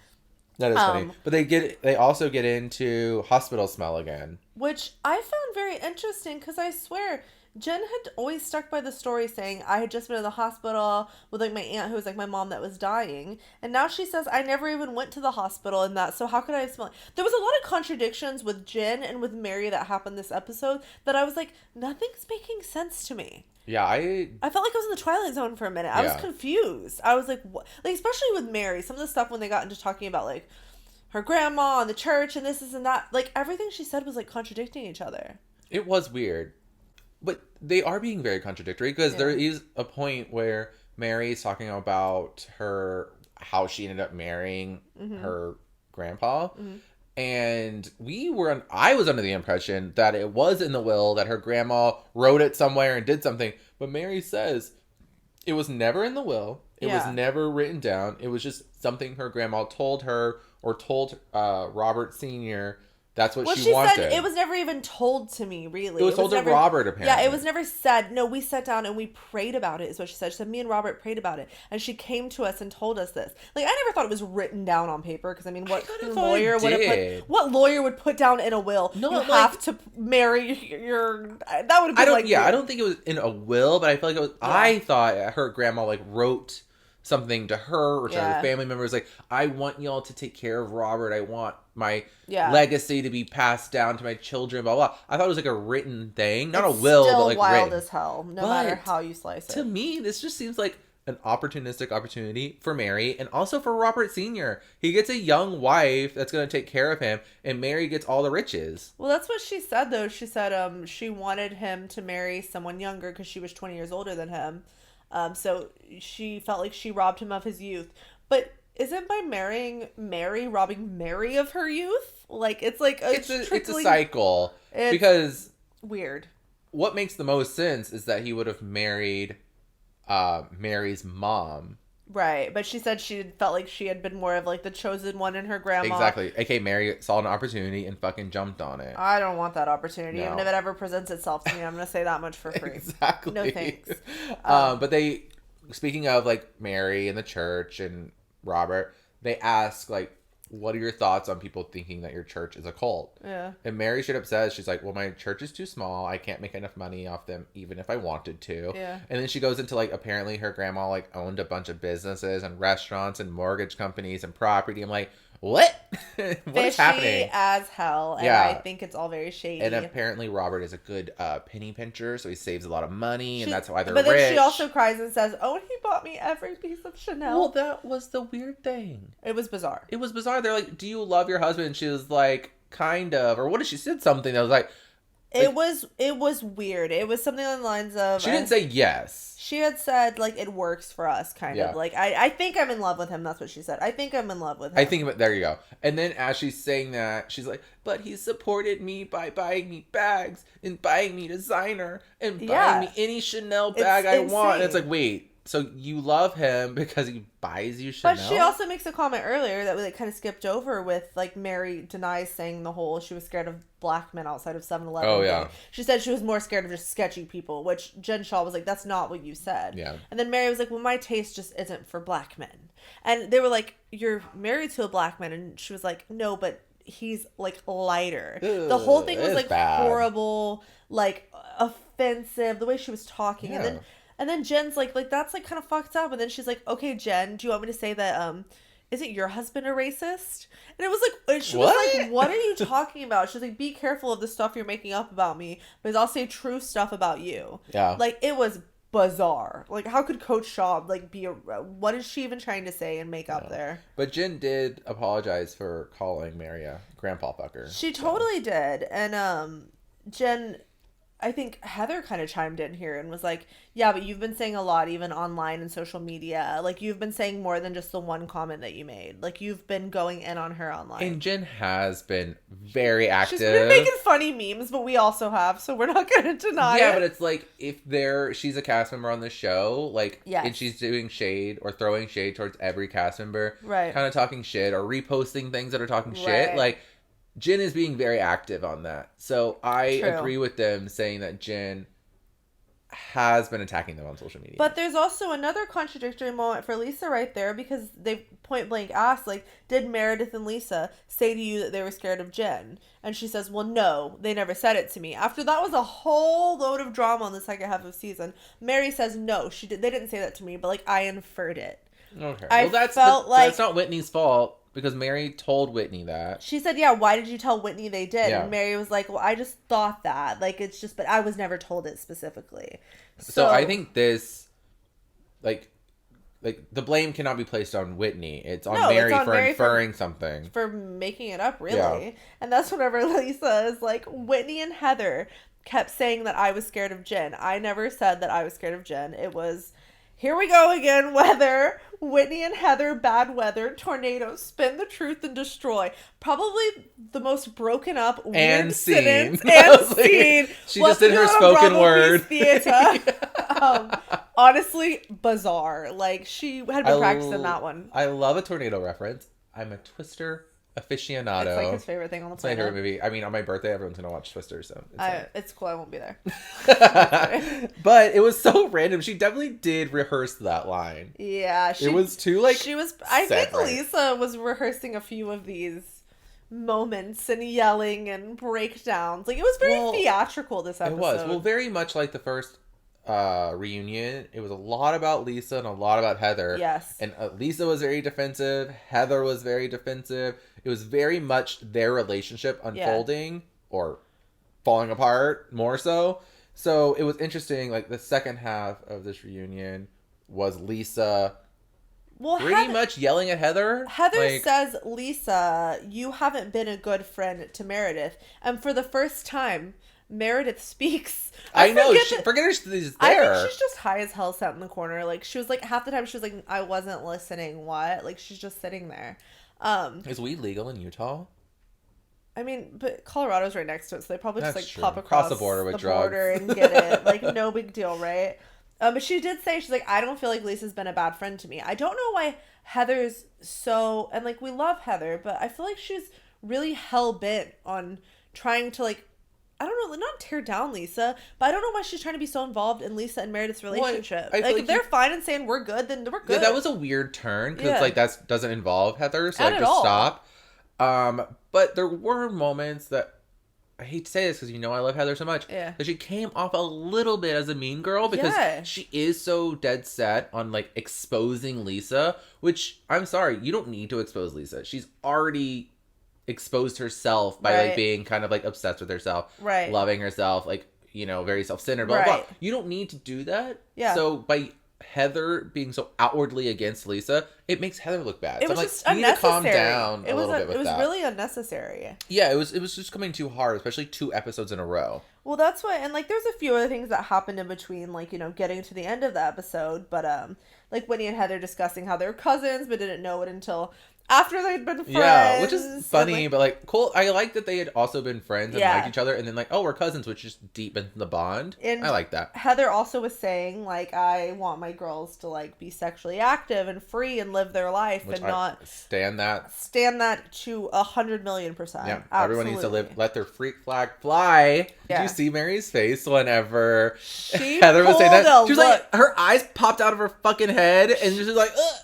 That is funny. But they also get into hospital smell again. Which I found very interesting because I swear... Jen had always stuck by the story saying, I had just been in the hospital with, like, my aunt who was, like, my mom that was dying. And now she says, I never even went to the hospital and that, so how could I have smelled? There was a lot of contradictions with Jen and with Mary that happened this episode that I was like, nothing's making sense to me. Yeah, I felt like I was in the Twilight Zone for a minute. I was confused. I was like, what? Like, especially with Mary, some of the stuff when they got into talking about, like, her grandma and the church and this and that. Like, everything she said was, like, contradicting each other. It was weird. But they are being very contradictory because there is a point where Mary's talking about how she ended up marrying her grandpa. And I was under the impression that it was in the will, that her grandma wrote it somewhere and did something. But Mary says it was never in the will. It was never written down. It was just something her grandma told her or told Robert Sr. That's what Well, she she wanted. said it was never even told to me, really. It was told to Robert, apparently. Yeah, it was never said. No, we sat down and we prayed about it, is what she said. She said, me and Robert prayed about it. And she came to us and told us this. Like, I never thought it was written down on paper, because, I mean, what lawyer would put down in a will? No, you have to marry your... That would have been I don't think it was in a will, but I feel like it was... Yeah. I thought her grandma, like, wrote something to her or to her family members, like, I want y'all to take care of Robert. I want my legacy to be passed down to my children, blah, blah. I thought it was like a written thing. Not a will, but like wild written. As hell, no matter how you slice it. To me, this just seems like an opportunistic opportunity for Mary and also for Robert Sr. He gets a young wife that's going to take care of him, and Mary gets all the riches. Well, that's what she said, though. She said she wanted him to marry someone younger because she was 20 years older than him. So she felt like she robbed him of his youth. But isn't by marrying Mary robbing Mary of her youth? Like, it's like it's a cycle. Because weird. What makes the most sense is that he would have married Mary's mom. Right, but she said she felt like she had been more of like the chosen one in her grandma. Exactly. Okay, Mary saw an opportunity and fucking jumped on it. I don't want that opportunity. No. Even if it ever presents itself to me, I'm going to say that much for free. Exactly. No thanks. But they, speaking of like Mary and the church and Robert, they ask like, what are your thoughts on people thinking that your church is a cult? Yeah. And Mary straight up says, she's like, well, my church is too small. I can't make enough money off them, even if I wanted to. Yeah. And then she goes into like, apparently her grandma like owned a bunch of businesses and restaurants and mortgage companies and property. I'm like, what? What is happening? Fishy as hell. And I think it's all very shady. And apparently Robert is a good penny pincher, so he saves a lot of money, and that's why they're rich. But then rich. she also cries and says, oh, he bought me every piece of Chanel. Well, that was the weird thing. It was bizarre. It was bizarre. They're like, do you love your husband? And she was like, kind of. Or what did she said something that was like... It was weird. It was something on the lines of... She didn't say yes. She had said, like, it works for us, kind of. Like, I think I'm in love with him. That's what she said. I think I'm in love with him. There you go. And then as she's saying that, she's like, but he supported me by buying me bags and buying me designer and buying me any Chanel bag I want. And it's like, wait, so you love him because he buys you Chanel? But she also makes a comment earlier that we like kind of skipped over with like Mary denies saying the whole she was scared of black men outside of 7-Eleven. Oh, yeah. She said she was more scared of just sketchy people, which Jen Shaw was like, that's not what you said. Yeah. And then Mary was like, well, my taste just isn't for black men. And they were like, you're married to a black man. And she was like, no, but he's like lighter. Ugh, the whole thing was like bad. Horrible, like offensive, the way she was talking. Yeah. And then Jen's like that's like kind of fucked up. And then she's like, okay, Jen, do you want me to say that isn't your husband a racist? And it was like, she was like, what are you talking about? She's like, be careful of the stuff you're making up about me, because I'll say true stuff about you. Yeah. Like, it was bizarre. Like, how could Coach Shaw like be what is she even trying to say and make up there? But Jen did apologize for calling Mary a grandpa fucker. She totally did. And Jen, I think Heather kind of chimed in here and was like, yeah, but you've been saying a lot even online and social media. Like, you've been saying more than just the one comment that you made. Like, you've been going in on her online. And Jen has been very active. She's been making funny memes, but we also have, so we're not going to deny it. Yeah, but it's like, if she's a cast member on the show, like, yes. and she's doing shade or throwing shade towards every cast member. Right. Kind of talking shit or reposting things that are talking shit. Like, Jen is being very active on that. So I agree with them saying that Jen has been attacking them on social media. But there's also another contradictory moment for Lisa right there, because they point blank asked, like, did Meredith and Lisa say to you that they were scared of Jen? And she says, well, no, they never said it to me. After that was a whole load of drama on the second half of the season, Mary says, no, they didn't say that to me, but like, I inferred it. Okay. Well, that's not Whitney's fault. Because Mary told Whitney that. She said, yeah, why did you tell Whitney they did? Yeah. And Mary was like, well, I just thought that. Like, it's just, but I was never told it specifically. So I think this, like the blame cannot be placed on Whitney. It's on Mary for inferring something. For making it up, really. Yeah. And that's whenever Lisa is like, Whitney and Heather kept saying that I was scared of Jen. I never said that I was scared of Jen. It was... Here we go again, weather. Whitney and Heather, bad weather, tornado, spin the truth and destroy. Probably the most broken up, weird and sentence. Scene. And scene. She just did her spoken word. Theater. Honestly, bizarre. Like, she had been practicing that one. I love a tornado reference. I'm a twister aficionado. It's like his favorite thing on the It's my planet. favorite movie. I mean, on my birthday, everyone's gonna watch Twister, so it's cool. I won't be there. But it was so random. She definitely did rehearse that line. Yeah, it was too like. She was. I think Lisa was rehearsing a few of these moments and yelling and breakdowns. Like, it was very theatrical this episode. It was. Well, very much like the first reunion. It was a lot about Lisa and a lot about Heather. Yes. And Lisa was very defensive. Heather was very defensive. It was very much their relationship unfolding or falling apart more so. So it was interesting. Like, the second half of this reunion was Lisa pretty much yelling at Heather. Heather says, Lisa, you haven't been a good friend to Meredith. And for the first time, Meredith speaks. I know. Forget her. She's there. I think she's just high as hell sat in the corner. Like, she was like, half the time she was like, I wasn't listening. What? Like, she's just sitting there. Is weed legal in Utah? I mean, but Colorado's right next to it, so they probably just like pop across the border with drugs and get it. Like, no big deal, right? But she did say, she's like, I don't feel like Lisa's been a bad friend to me. I don't know why Heather's so, and like, we love Heather, but I feel like she's really hell-bent on trying to, like, I don't know, not tear down Lisa, but I don't know why she's trying to be so involved in Lisa and Meredith's relationship. Like, if they're fine and saying we're good, then we're good. Yeah, that was a weird turn, because like, that doesn't involve Heather, so like, just stop. But there were moments that, I hate to say this because I love Heather so much. Yeah. That she came off a little bit as a mean girl because she is so dead set on like exposing Lisa, which I'm sorry, you don't need to expose Lisa. She's already exposed herself by like being kind of like obsessed with herself, loving herself, like, very self-centered, blah, blah, blah. You don't need to do that. Yeah. So by Heather being so outwardly against Lisa, it makes Heather look bad. It was like, just you need to calm down a little bit with that. It was really unnecessary. Yeah, it was just coming too hard, especially 2 episodes in a row. Well, that's why, and like, there's a few other things that happened in between, like, getting to the end of the episode, but like Whitney and Heather discussing how they're cousins, but didn't know it until after they'd been friends. Yeah, which is funny, but like, cool. I like that they had also been friends and liked each other, and then like, oh, we're cousins, which just deepens the bond. And I like that. Heather also was saying, like, I want my girls to like be sexually active and free and live their life, which and not stand that to 100,000,000%. Yeah, absolutely. Everyone needs to let their freak flag fly. Yeah. Did you see Mary's face whenever Heather was saying that? She was like, her eyes popped out of her fucking head, and she was like, ugh.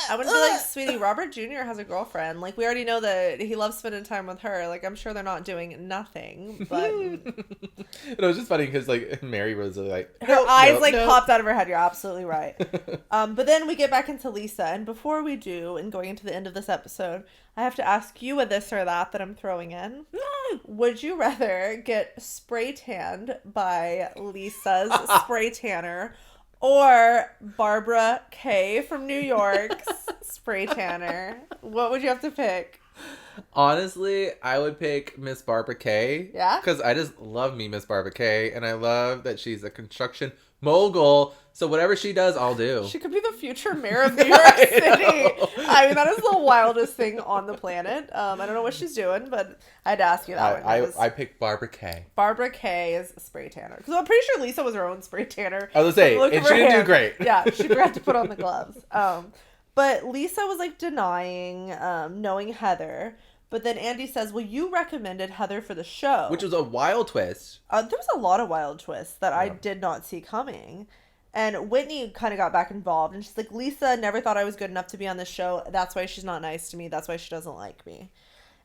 I would be like, sweetie, Robert Jr. has a girlfriend. Like, we already know that he loves spending time with her. Like, I'm sure they're not doing nothing. But it was just funny because like Mary was like, her eyes popped out of her head. You're absolutely right. But then we get back into Lisa, and before we do, and going into the end of this episode, I have to ask you a this or that I'm throwing in. Would you rather get spray tanned by Lisa's spray tanner, or Barbara K from New York's spray tanner? What would you have to pick? Honestly, I would pick Miss Barbara K. Yeah? Because I just love me Miss Barbara K. And I love that she's a construction mogul. So whatever she does, I'll do. She could be the future mayor of New York City. I mean, that is the wildest thing on the planet. I don't know what she's doing, but I'd ask you that one. I picked Barbara K. Barbara K is spray tanner. Because I'm pretty sure Lisa was her own spray tanner. I was going to say, and she didn't do great. Yeah, she forgot to put on the gloves. But Lisa was like denying knowing Heather. But then Andy says, well, you recommended Heather for the show. Which was a wild twist. There was a lot of wild twists that I did not see coming. And Whitney kind of got back involved. And she's like, Lisa never thought I was good enough to be on the show. That's why she's not nice to me. That's why she doesn't like me.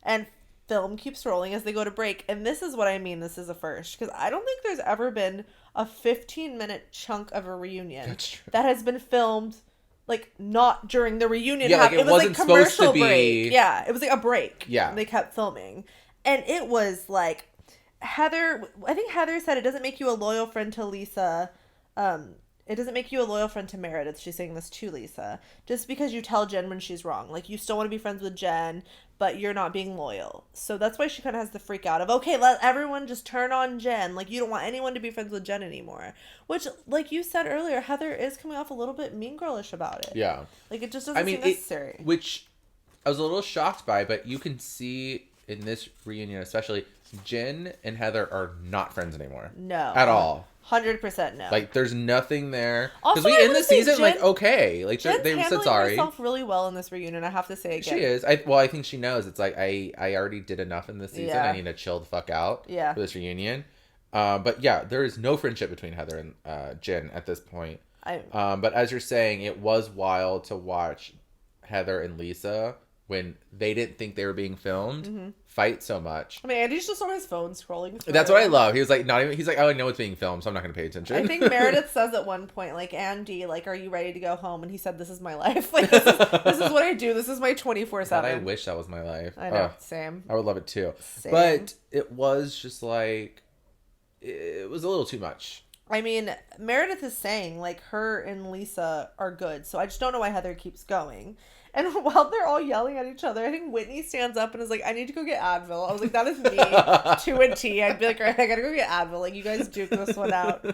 And film keeps rolling as they go to break. And this is what I mean. This is a first. Because I don't think there's ever been a 15-minute chunk of a reunion that has been filmed, like, not during the reunion. Yeah, like it wasn't like commercial supposed to break. Be... Yeah, it was like a break. Yeah. And they kept filming. And it was like, I think Heather said it doesn't make you a loyal friend to Lisa. It doesn't make you a loyal friend to Meredith. She's saying this to Lisa. Just because you tell Jen when she's wrong. Like, you still want to be friends with Jen, but you're not being loyal. So that's why she kind of has the freak out of, okay, let everyone just turn on Jen. Like, you don't want anyone to be friends with Jen anymore. Which, like you said earlier, Heather is coming off a little bit mean girlish about it. Yeah. Like, it just doesn't seem necessary. Which I was a little shocked by, but you can see in this reunion especially, Jen and Heather are not friends anymore. No. At all. 100% no. Like, there's nothing there. Also, because we end the season Jen, like okay. Like Jen's they said handling sorry. herself really well in this reunion. I have to say again. She is. I think she knows. It's like I already did enough in this season. Yeah. I need to chill the fuck out. Yeah. For this reunion. But yeah, there is no friendship between Heather and Jen at this point. But as you're saying, it was wild to watch Heather and Lisa when they didn't think they were being filmed fight so much. I mean, Andy's just on his phone scrolling through. That's what I love. He was like, he's like, oh, I know it's being filmed, so I'm not going to pay attention. I think Meredith says at one point, like, Andy, like, are you ready to go home? And he said, this is my life. Like, this is what I do. This is my 24/7. I wish that was my life. I know. Same. I would love it too. Same. But it was just like, it was a little too much. I mean, Meredith is saying, like, her and Lisa are good. So I just don't know why Heather keeps going. And while they're all yelling at each other, I think Whitney stands up and is like, I need to go get Advil. I was like, that is me to a T. I'd be like, all right, I gotta go get Advil. Like, you guys duke this one out.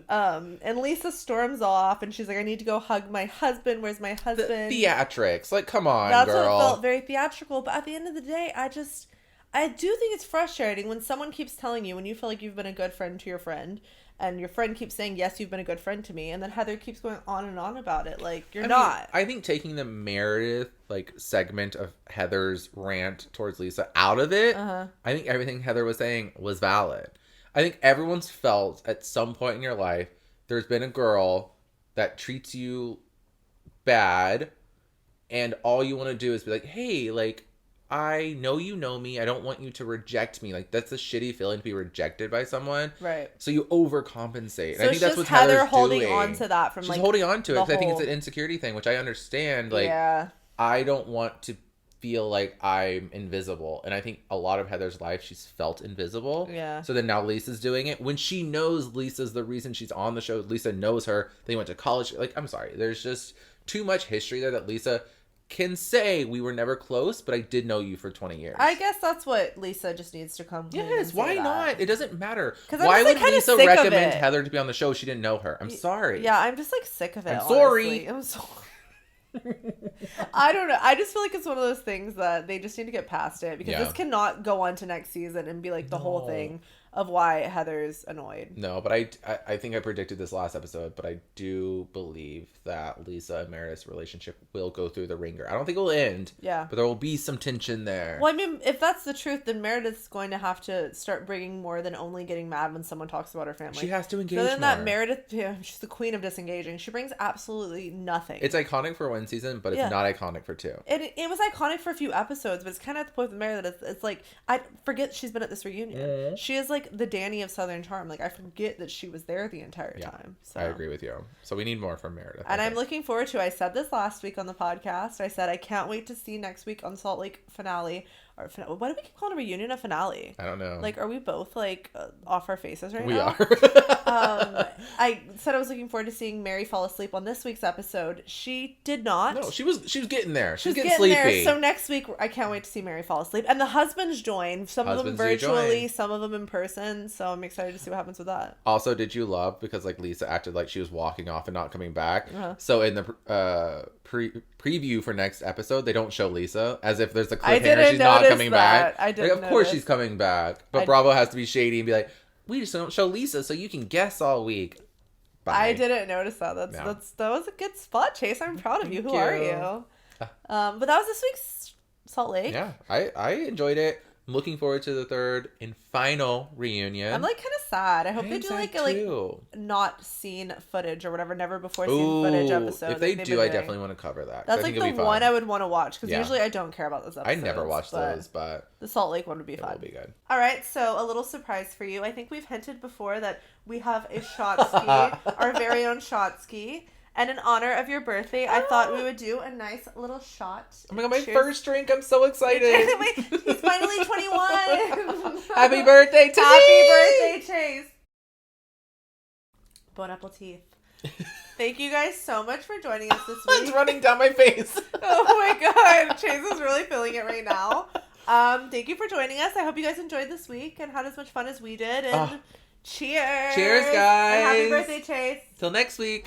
And Lisa storms off and she's like, I need to go hug my husband. Where's my husband? The theatrics. Like, come on, That's girl. what felt very theatrical. But at the end of the day, I do think it's frustrating when someone keeps telling you, when you feel like you've been a good friend to your friend, and your friend keeps saying, yes, you've been a good friend to me, and then Heather keeps going on and on about it. Like, you're not. I think taking the Meredith, like, segment of Heather's rant towards Lisa out of it, I think everything Heather was saying was valid. I think everyone's felt at some point in your life, there's been a girl that treats you bad, and all you want to do is be like, hey, like, I know you know me. I don't want you to reject me. Like, that's a shitty feeling to be rejected by someone. Right. So you overcompensate. So and I think that's what Heather Heather's holding doing. on to that from, She's like, holding on to it because I think whole... it's an insecurity thing, which I understand. Like, yeah. I don't want to feel like I'm invisible. And I think a lot of Heather's life, she's felt invisible. Yeah. So then now Lisa's doing it. When she knows Lisa's the reason she's on the show, Lisa knows her. They went to college. Like, I'm sorry. There's just too much history there that Lisa can say we were never close, but I did know you for 20 years. I guess that's what Lisa just needs to come. Yes, why not? It doesn't matter. Why would Lisa recommend it. Heather to be on the show? She didn't know her. I'm sorry. Yeah, I'm just like sick of it. I'm sorry. I'm sorry. I don't know. I just feel like it's one of those things that they just need to get past it because this cannot go on to next season and be like the whole thing of why Heather's annoyed. No, but I think I predicted this last episode, but I do believe that Lisa and Meredith's relationship will go through the ringer. I don't think it will end. Yeah. But there will be some tension there. Well, I mean, if that's the truth, then Meredith's going to have to start bringing more than only getting mad when someone talks about her family. She has to engage more. So then more. that Meredith, she's the queen of disengaging. She brings absolutely nothing. It's iconic for one season, but it's not iconic for two. It was iconic for a few episodes, but it's kind of at the point with Meredith. It's like, I forget she's been at this reunion. Mm-hmm. She is like the Danny of Southern Charm. Like, I forget that she was there the entire time. So. I agree with you. So we need more from Meredith. And I'm looking forward to, I said this last week on the podcast. I said, I can't wait to see next week on Salt Lake finale. Or why do we keep calling a reunion a finale? I don't know. Like, are we both like off our faces right now? We are. I said I was looking forward to seeing Mary fall asleep on this week's episode. She did not. No, she was getting there. She was getting sleepy. There. So next week, I can't wait to see Mary fall asleep. And the husbands join. Some of them virtually, some of them in person. So I'm excited to see what happens with that. Also, did you love, because like Lisa acted like she was walking off and not coming back. So in the preview for next episode, they don't show Lisa, as if there's a cliffhanger she's not coming back. I didn't of course she's coming back, but Bravo has to be shady and be like, we just don't show Lisa so you can guess all week. Bye. I didn't notice that. That was a good spot, Chase. I'm proud of you. Who are you? But that was this week's Salt Lake. Yeah, I enjoyed it. I'm looking forward to the third and final reunion. I'm like kind of sad. I hope they do like a not seen footage or whatever, never before seen footage episode. If they do, I definitely want to cover that. That's like the one I would want to watch because usually I don't care about those episodes. I never watch those, but the Salt Lake one would be fun. It will be good. All right, so a little surprise for you. I think we've hinted before that we have a shot ski, our very own shot ski. And in honor of your birthday, I thought we would do a nice little shot. Oh my god, my first drink. I'm so excited. He's finally 21. Happy birthday to me. Happy birthday, Chase. Bon appetit. Thank you guys so much for joining us this week. It's running down my face. Oh my god. Chase is really feeling it right now. Thank you for joining us. I hope you guys enjoyed this week and had as much fun as we did. And cheers. Cheers, guys. And happy birthday, Chase. Till next week.